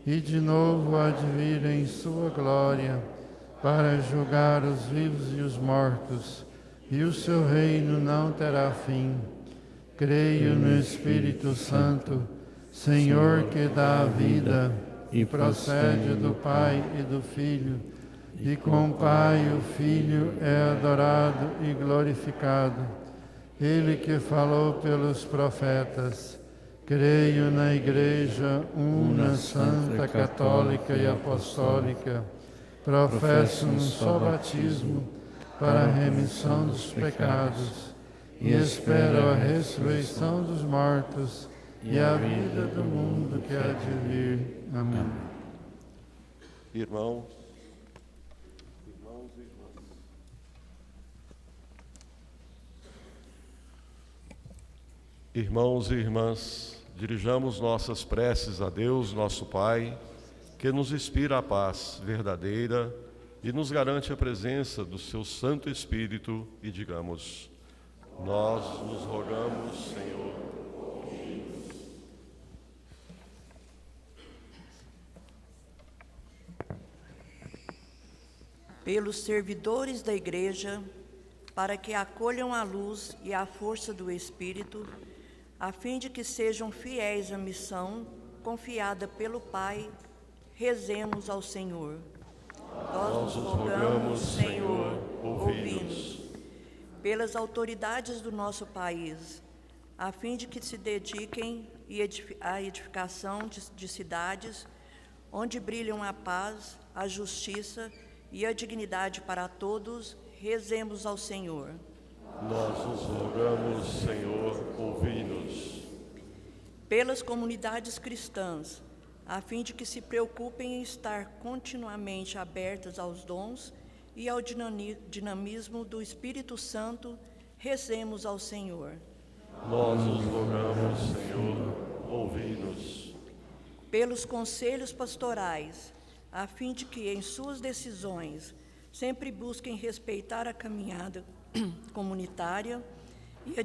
e de novo há de vir em sua glória, para julgar os vivos e os mortos, e o seu reino não terá fim. Creio no Espírito Santo, Senhor que dá a vida, e procede do Pai e do Filho, e com o Pai o Filho é adorado e glorificado. Ele que falou pelos profetas. Creio na Igreja una, santa, católica e apostólica. Professo um só batismo para a remissão dos pecados, e espero a ressurreição dos mortos e a vida do mundo que há de vir. Amém. Irmãos e irmãs. Irmãos e irmãs, dirijamos nossas preces a Deus, nosso Pai, que nos inspira a paz verdadeira e nos garante a presença do seu Santo Espírito, e digamos: nós nos rogamos, Senhor. Pelos servidores da Igreja, para que acolham a luz e a força do Espírito, a fim de que sejam fiéis à missão confiada pelo Pai, rezemos ao Senhor. Nós nos rogamos, Senhor, ouvi-nos. Pelas autoridades do nosso país, a fim de que se dediquem à edificação de cidades onde brilham a paz, a justiça e a dignidade para todos, rezemos ao Senhor. Nós nos rogamos, Senhor, ouvi-nos. Pelas comunidades cristãs, a fim de que se preocupem em estar continuamente abertas aos dons e ao dinamismo do Espírito Santo, rezemos ao Senhor. Nós os rogamos, Senhor, ouvi-nos. Pelos conselhos pastorais, a fim de que em suas decisões sempre busquem respeitar a caminhada comunitária e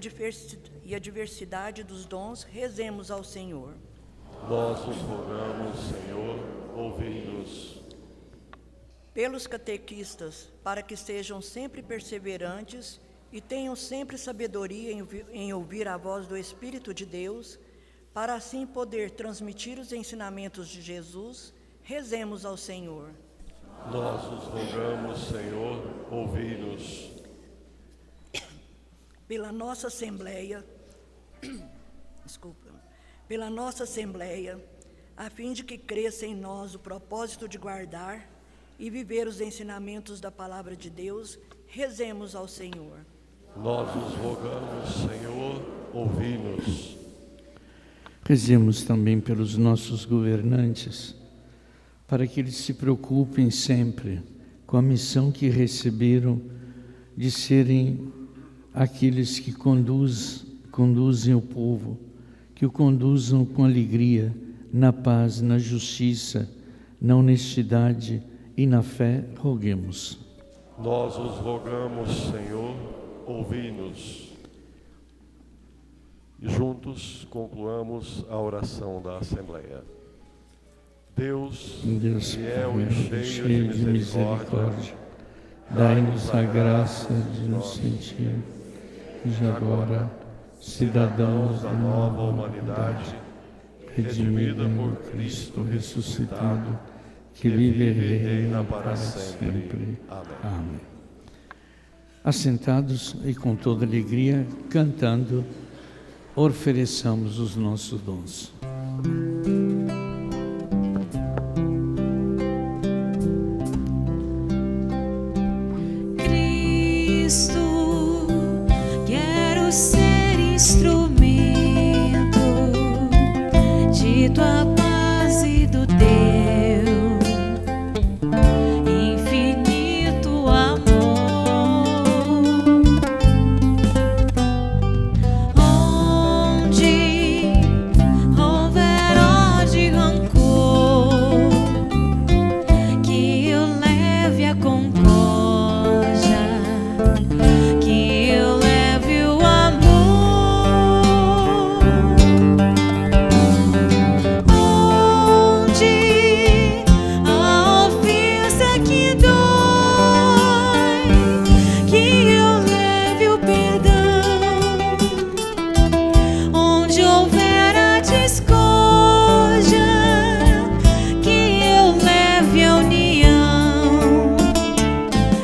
a diversidade dos dons, rezemos ao Senhor. Nós os rogamos, Senhor, ouvi-nos. Pelos catequistas, para que sejam sempre perseverantes e tenham sempre sabedoria em ouvir a voz do Espírito de Deus, para assim poder transmitir os ensinamentos de Jesus, rezemos ao Senhor. Nós os rogamos, Senhor, ouvi-nos. Pela nossa Assembleia, pela nossa Assembleia, a fim de que cresça em nós o propósito de guardar e viver os ensinamentos da Palavra de Deus, rezemos ao Senhor. Nós os rogamos, Senhor, ouvi-nos. Rezemos também pelos nossos governantes, para que eles se preocupem sempre com a missão que receberam de serem aqueles que conduzem o povo, que o conduzam com alegria, na paz, na justiça, na honestidade e na fé, roguemos. Nós os rogamos, Senhor, ouvi-nos. E juntos concluamos a oração da Assembleia. Deus, fiel e cheio de misericórdia, dai-nos a graça de nos sentir, e agora, cidadãos da nova humanidade, redimida por Cristo ressuscitado, que vive e reina para sempre. Amém. Assentados e com toda alegria, cantando, ofereçamos os nossos dons. Cristo, quero ser instrumento de tua paz e do teu infinito amor. Onde houver ódio e rancor, que eu leve a concórdia, que eu leve o amor. Onde a ofensa que dói, que eu leve o perdão. Onde houver a discórdia, que eu leve a união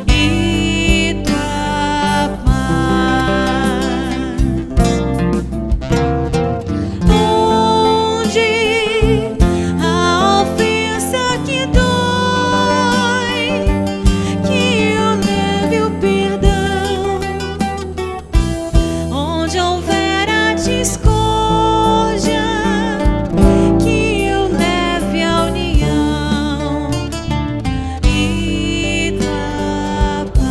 e tua paz. Onde a ofensa que dói, que eu leve o perdão. Onde houver a discórdia, que eu leve a união e tua paz.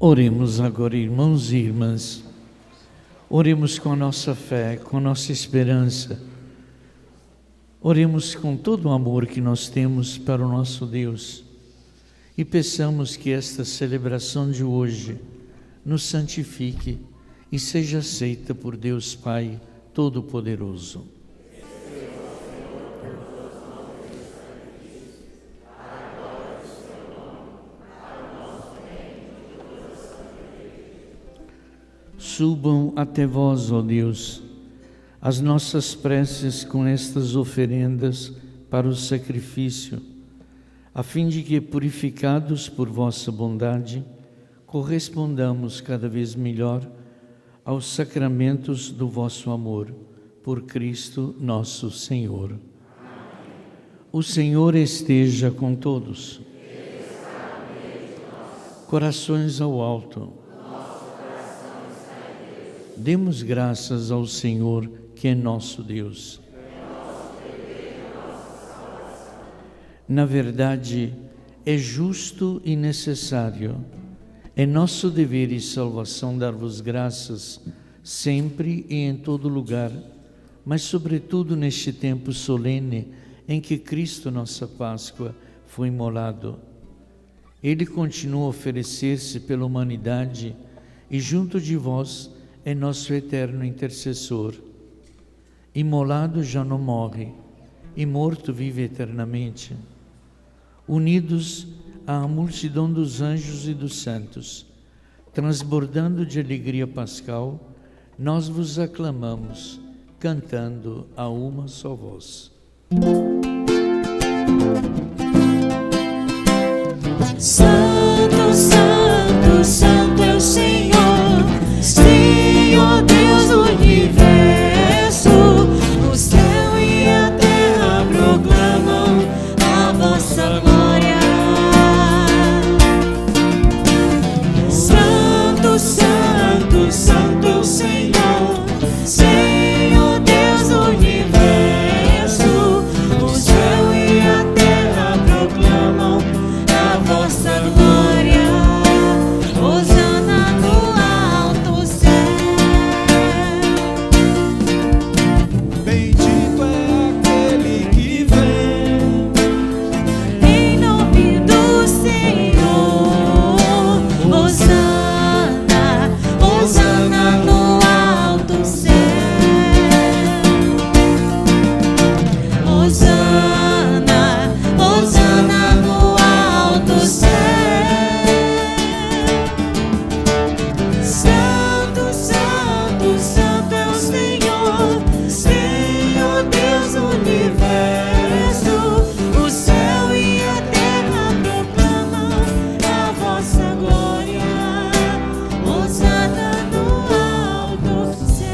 Oremos agora, irmãos e irmãs. Oremos com a nossa fé, com a nossa esperança. Oremos com todo o amor que nós temos para o nosso Deus. E peçamos que esta celebração de hoje nos santifique e seja aceita por Deus Pai Todo-Poderoso. Subam até vós, ó Deus, as nossas preces com estas oferendas para o sacrifício, a fim de que, purificados por vossa bondade, correspondamos cada vez melhor aos sacramentos do vosso amor, por Cristo nosso Senhor. O Senhor esteja com todos. Corações ao alto. Demos graças ao Senhor, que é nosso Deus. Na verdade, é justo e necessário, é nosso dever e salvação dar-vos graças sempre e em todo lugar, mas sobretudo neste tempo solene em que Cristo, nossa Páscoa, foi imolado. Ele continua a oferecer-se pela humanidade e junto de vós é nosso eterno intercessor. Imolado já não morre, e morto vive eternamente. Unidos à multidão dos anjos e dos santos, transbordando de alegria pascal, nós vos aclamamos, cantando a uma só voz. Santo, Santo, Santo é o Senhor, Senhor Deus do universo. O céu e a terra proclamam a vossa glória. Santo, Santo, Santo é o Senhor, Senhor Deus do universo. O céu e a terra proclamam a vossa glória. Hosana no alto céu. Bendito é aquele que vem Em nome do Senhor, Hosana, Hosana no alto céu. Hosana, Hosana no alto céu. Santo, Santo, Santo é o Senhor, Senhor Deus do universo. O céu e a terra proclamam a vossa glória. Hosana no alto céu.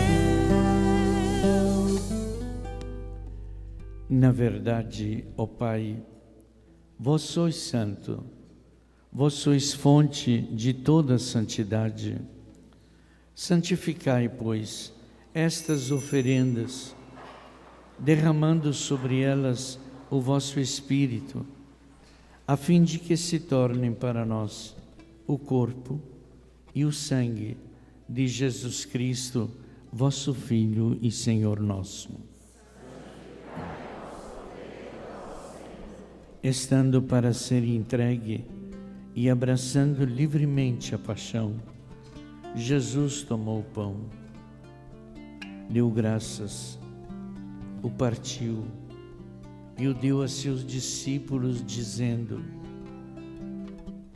Na verdade, ó Pai, vós sois santo, vós sois fonte de toda santidade. Santificai, pois, estas oferendas, derramando sobre elas o vosso Espírito, a fim de que se tornem para nós o corpo e o sangue de Jesus Cristo, vosso Filho e Senhor nosso. Estando para ser entregue e abraçando livremente a paixão, Jesus tomou o pão, deu graças, o partiu e o deu a seus discípulos, dizendo: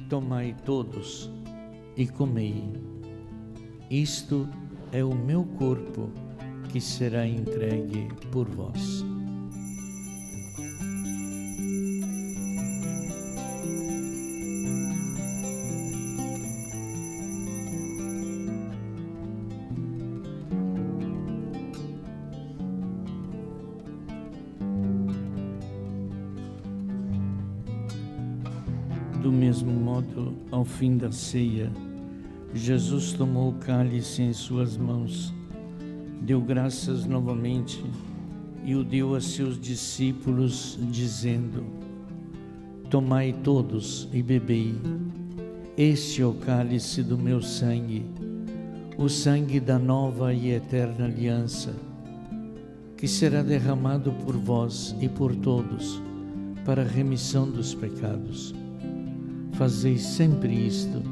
tomai todos e comei. Isto é o meu corpo que será entregue por vós. Do mesmo modo, ao fim da ceia, Jesus tomou o cálice em suas mãos, deu graças novamente e o deu a seus discípulos, dizendo: tomai todos e bebei. Este é o cálice do meu sangue, o sangue da nova e eterna aliança, que será derramado por vós e por todos para a remissão dos pecados. Fazei sempre isto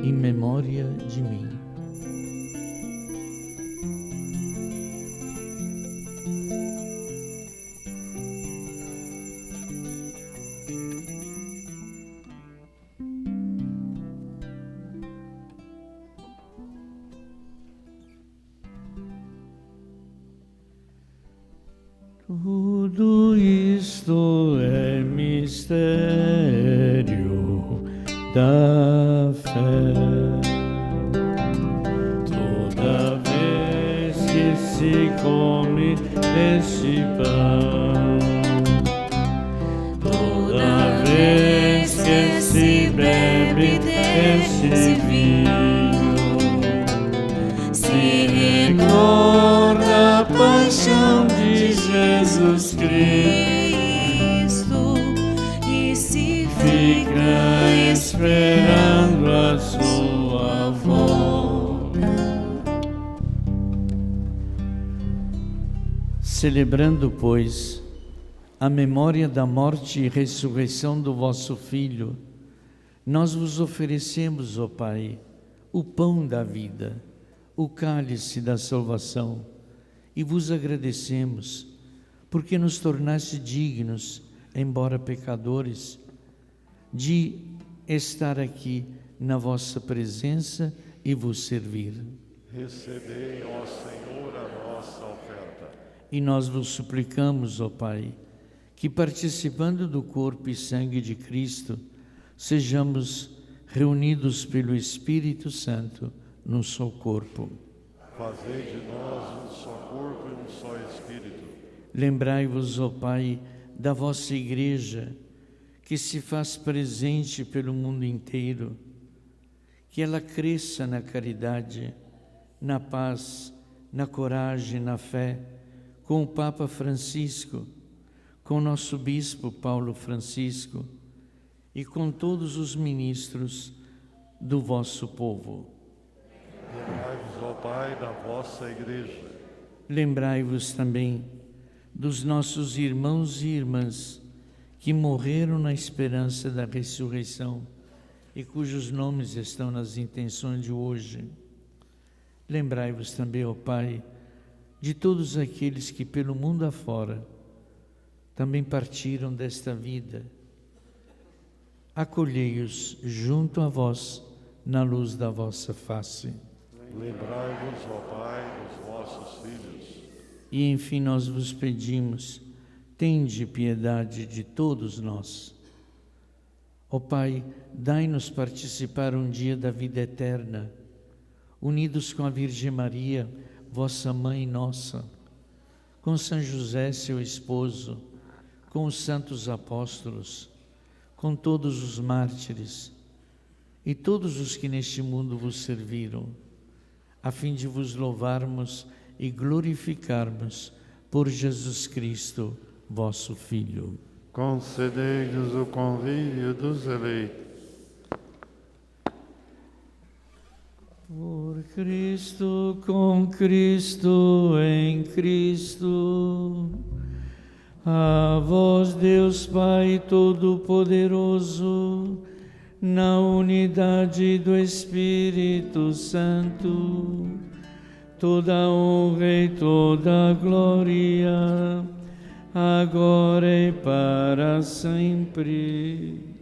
em memória de mim. Tudo isto é mistério da fé. Toda vez que se come este pão, toda vez que se bebe este vinho, se recorda a paixão de Jesus Cristo. E esperando a sua volta. Celebrando, pois, a memória da morte e ressurreição do vosso Filho, nós vos oferecemos, ó Pai, o pão da vida, o cálice da salvação, e vos agradecemos, porque nos tornaste dignos, embora pecadores, de estar aqui na vossa presença e vos servir. Recebei, ó Senhor, a nossa oferta. E nós vos suplicamos, ó Pai, que participando do corpo e sangue de Cristo, sejamos reunidos pelo Espírito Santo num só corpo. Fazei de nós um só corpo e um só Espírito. Lembrai-vos, ó Pai, da vossa Igreja, que se faz presente pelo mundo inteiro, que ela cresça na caridade, na paz, na coragem, na fé, com o Papa Francisco, com o nosso Bispo Paulo Francisco e com todos os ministros do vosso povo. Lembrai-vos, ó Pai, da vossa Igreja. Lembrai-vos também dos nossos irmãos e irmãs que morreram na esperança da ressurreição e cujos nomes estão nas intenções de hoje. Lembrai-vos também, ó Pai, de todos aqueles que pelo mundo afora também partiram desta vida. Acolhei-os junto a vós na luz da vossa face. Lembrai-vos, ó Pai, dos vossos filhos. E enfim nós vos pedimos, tende piedade de todos nós. Ó Pai, dai-nos participar um dia da vida eterna, unidos com a Virgem Maria, vossa Mãe nossa, com São José, seu esposo, com os santos apóstolos, com todos os mártires e todos os que neste mundo vos serviram, a fim de vos louvarmos e glorificarmos por Jesus Cristo, vosso Filho. Concedei-nos o convívio dos eleitos. Por Cristo, com Cristo, em Cristo, a vós, Deus Pai Todo-Poderoso, na unidade do Espírito Santo, toda honra e toda glória, agora e para sempre.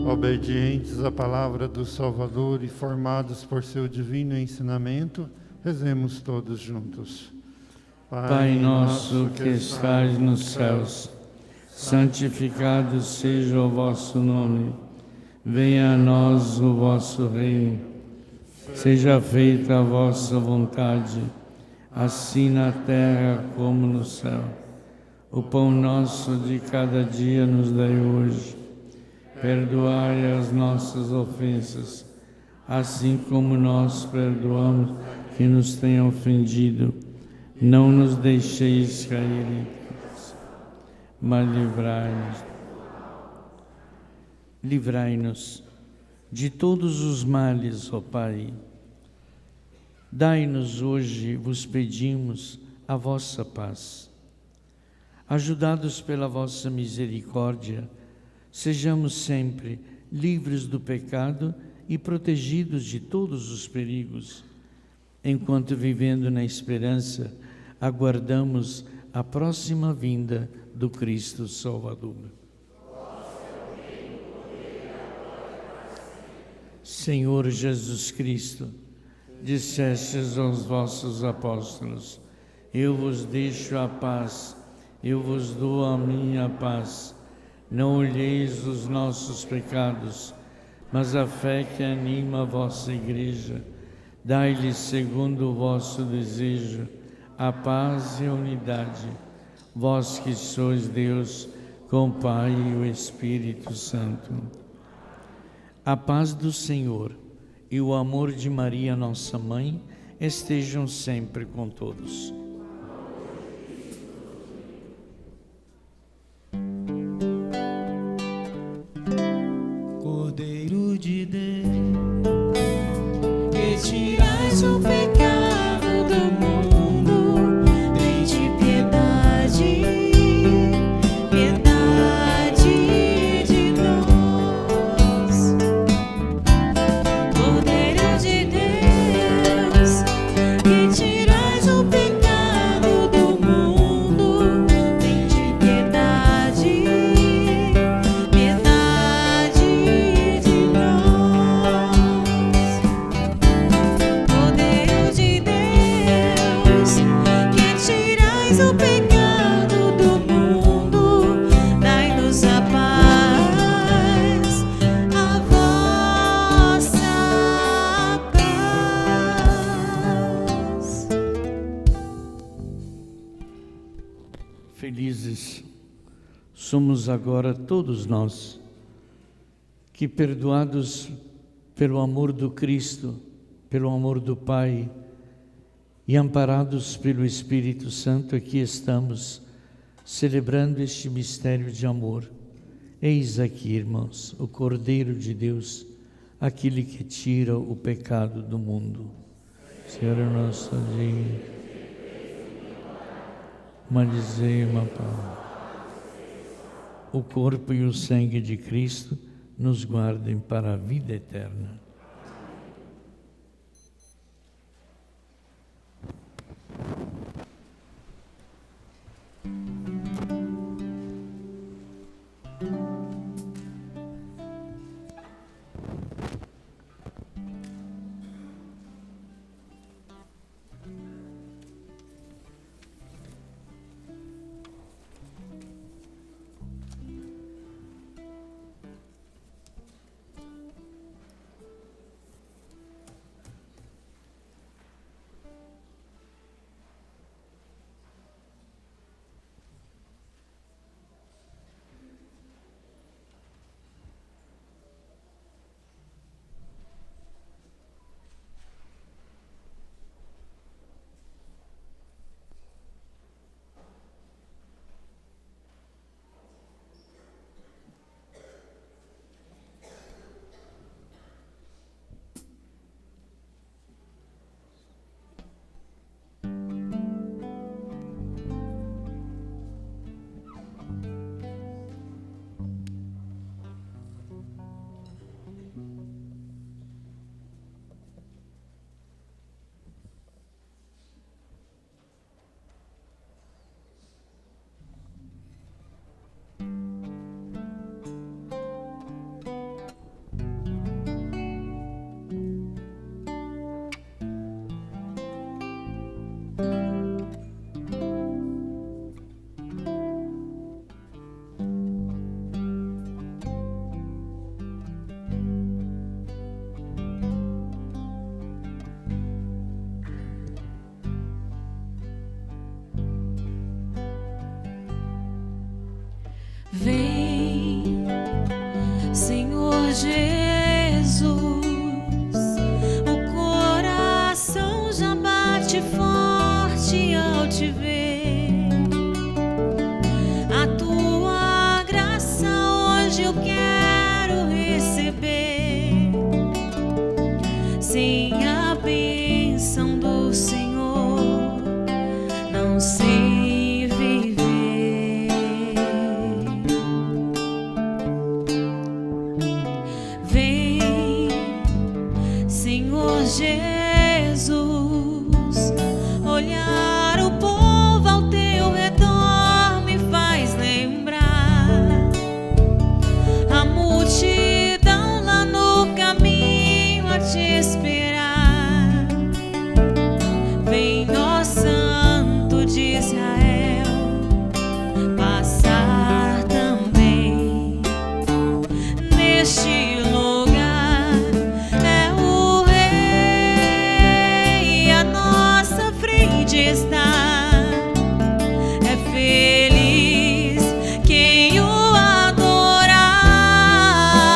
Obedientes à palavra do Salvador e formados por seu divino ensinamento, rezemos todos juntos. Pai nosso que estais nos céus, santificado seja o vosso nome. Venha a nós o vosso reino. Seja feita a vossa vontade, assim na terra como no céu. O pão nosso de cada dia nos dai hoje. Perdoai as nossas ofensas, assim como nós perdoamos que nos tenham ofendido. Não nos deixeis cair em pecado, mas livrai-nos. Livrai-nos de todos os males, ó Pai. Dai-nos hoje, vos pedimos, a vossa paz. Ajudados pela vossa misericórdia, sejamos sempre livres do pecado e protegidos de todos os perigos, enquanto vivendo na esperança, aguardamos a próxima vinda do Cristo Salvador. Senhor Jesus Cristo, dissestes aos vossos apóstolos: eu vos deixo a paz, eu vos dou a minha paz. Não olheis os nossos pecados, mas a fé que anima a vossa Igreja. Dai-lhes, segundo o vosso desejo, a paz e a unidade, vós que sois Deus, com o Pai e o Espírito Santo. A paz do Senhor e o amor de Maria, nossa Mãe, estejam sempre com todos. Cordeiro de Deus, que tirais o pecado do mundo, tende piedade, piedade de nós. Cordeiro de Deus, que tirais o pecado do mundo, tende piedade, piedade de nós. Cordeiro de Deus, que tirais o pecado do mundo, dai-nos a paz, a vossa paz. Felizes somos agora todos nós, que perdoados pelo amor do Cristo, pelo amor do Pai e amparados pelo Espírito Santo, aqui estamos celebrando este mistério de amor. Eis aqui, irmãos, o Cordeiro de Deus, aquele que tira o pecado do mundo. Senhor nosso Deus, maldizei uma palavra. O corpo e o sangue de Cristo nos guardem para a vida eterna. Vem, Senhor Jesus, o coração já bate forte ao te ver. A tua graça hoje eu quero receber. Sem a bênção do Senhor, não sei viver. Vem, Senhor Jesus, olhar o povo está. É feliz quem o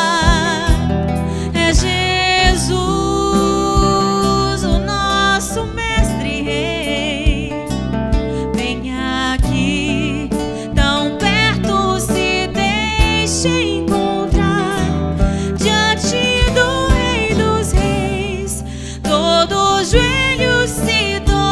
adorar. É Jesus, o nosso mestre e rei. Vem aqui, tão perto, se deixe encontrar. Diante do Rei dos Reis, todo joelho se dobrará.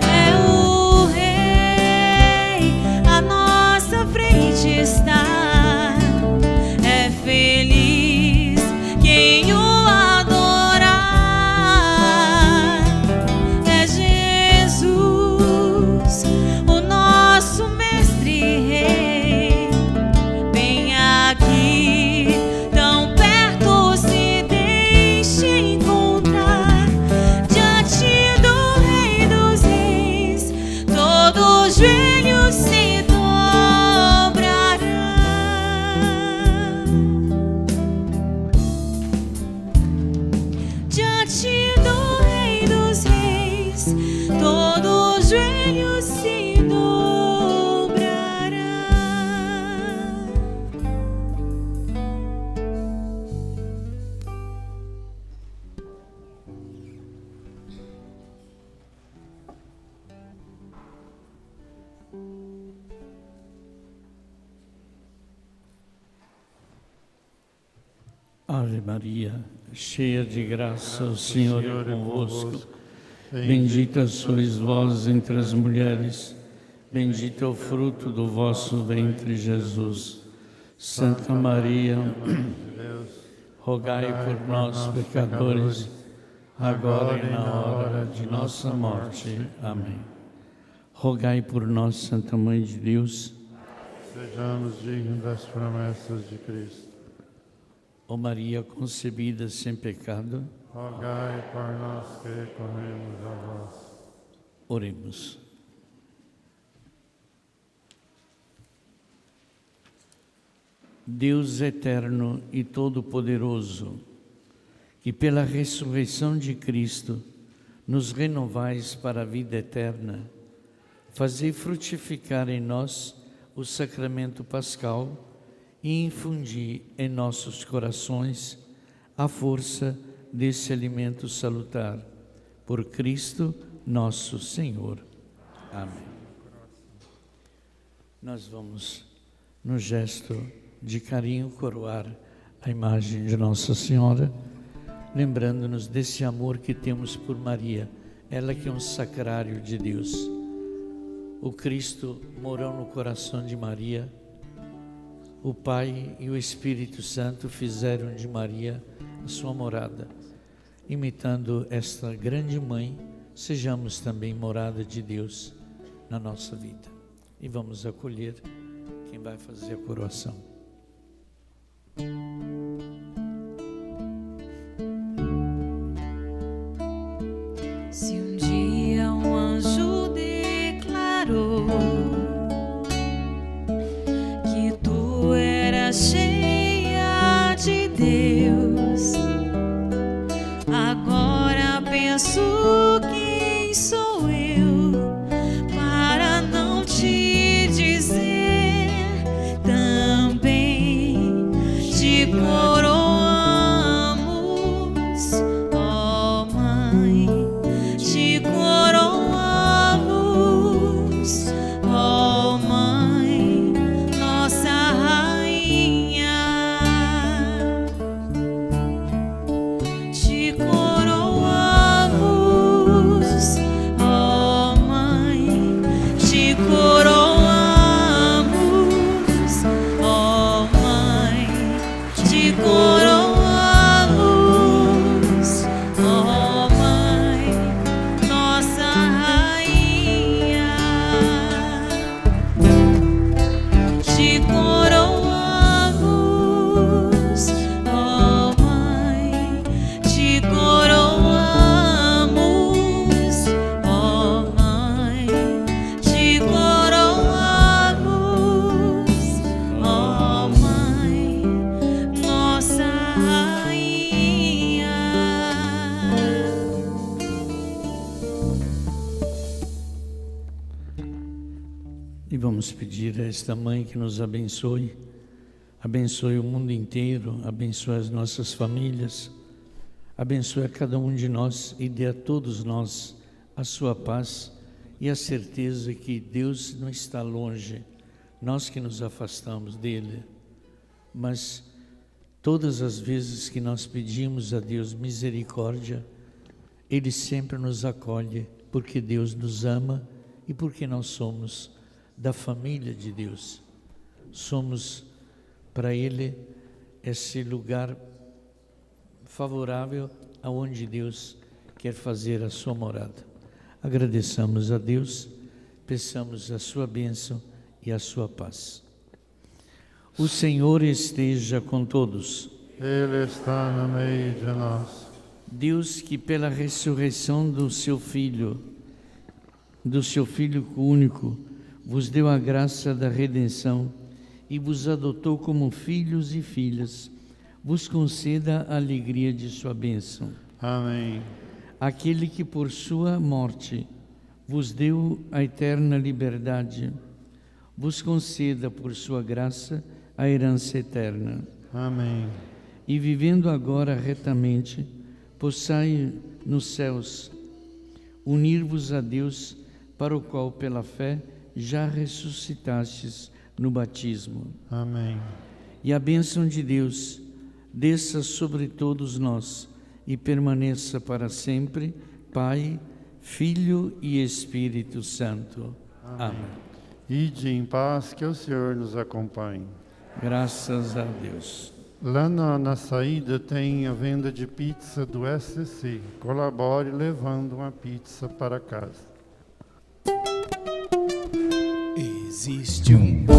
É o Rei, à nossa frente está. É feliz quem o adorar. É Jesus, o nosso mestre e rei. Vem aqui, tão perto, se deixe encontrar. Diante do Rei dos Reis, todo joelho se dobrará. Diante do Rei dos Reis, todo joelho se dobrará. Ave Maria, cheia de graça, o Senhor é convosco. Bendita sois vós entre as mulheres, bendito é o fruto do vosso ventre, Jesus. Santa Maria, rogai por nós, pecadores, agora e na hora de nossa morte. Amém. Rogai por nós, Santa Mãe de Deus, Sejamos dignos das promessas de Cristo. ó Maria concebida sem pecado, Rogai por nós que recorremos a vós. oremos. Deus eterno e todo-poderoso, que pela ressurreição de Cristo nos renovais para a vida eterna, fazei frutificar em nós o sacramento pascal e infundi em nossos corações a força desse alimento salutar. Por Cristo nosso Senhor. Amém. Nós vamos, no gesto de carinho, coroar a imagem de Nossa Senhora, lembrando-nos desse amor que temos por Maria, ela que é um sacrário de Deus. O Cristo morou no coração de Maria, o Pai e o Espírito Santo fizeram de Maria a sua morada. Imitando esta grande mãe, sejamos também morada de Deus na nossa vida. E vamos acolher quem vai fazer a coroação. Se um dia um anjo declarou que tu eras cheia de Deus, agora penso, quem sou eu para não te dizer também? queremos pedir a esta mãe que nos abençoe, abençoe o mundo inteiro, abençoe as nossas famílias, abençoe a cada um de nós e dê a todos nós a sua paz e a certeza que Deus não está longe, nós que nos afastamos dele, mas todas as vezes que nós pedimos a Deus misericórdia, Ele sempre nos acolhe, porque Deus nos ama e porque nós somos da família de Deus. Somos para Ele esse lugar favorável aonde Deus quer fazer a sua morada. Agradeçamos a Deus, peçamos a sua bênção e a sua paz. O Senhor esteja com todos. Ele está no meio de nós. Deus, que pela ressurreição do seu Filho único, vos deu a graça da redenção e vos adotou como filhos e filhas, vos conceda a alegria de sua bênção. Amém. Aquele que por sua morte vos deu a eterna liberdade, vos conceda por sua graça a herança eterna. Amém. E vivendo agora retamente, possai nos céus unir-vos a Deus, para o qual pela fé já ressuscitastes no batismo. Amém. E a bênção de Deus desça sobre todos nós e permaneça para sempre, Pai, Filho e Espírito Santo. Amém. Ide em paz, que o Senhor nos acompanhe. Graças a Deus. Lá na saída tem a venda de pizza do SCC. Colabore levando uma pizza para casa. Existe um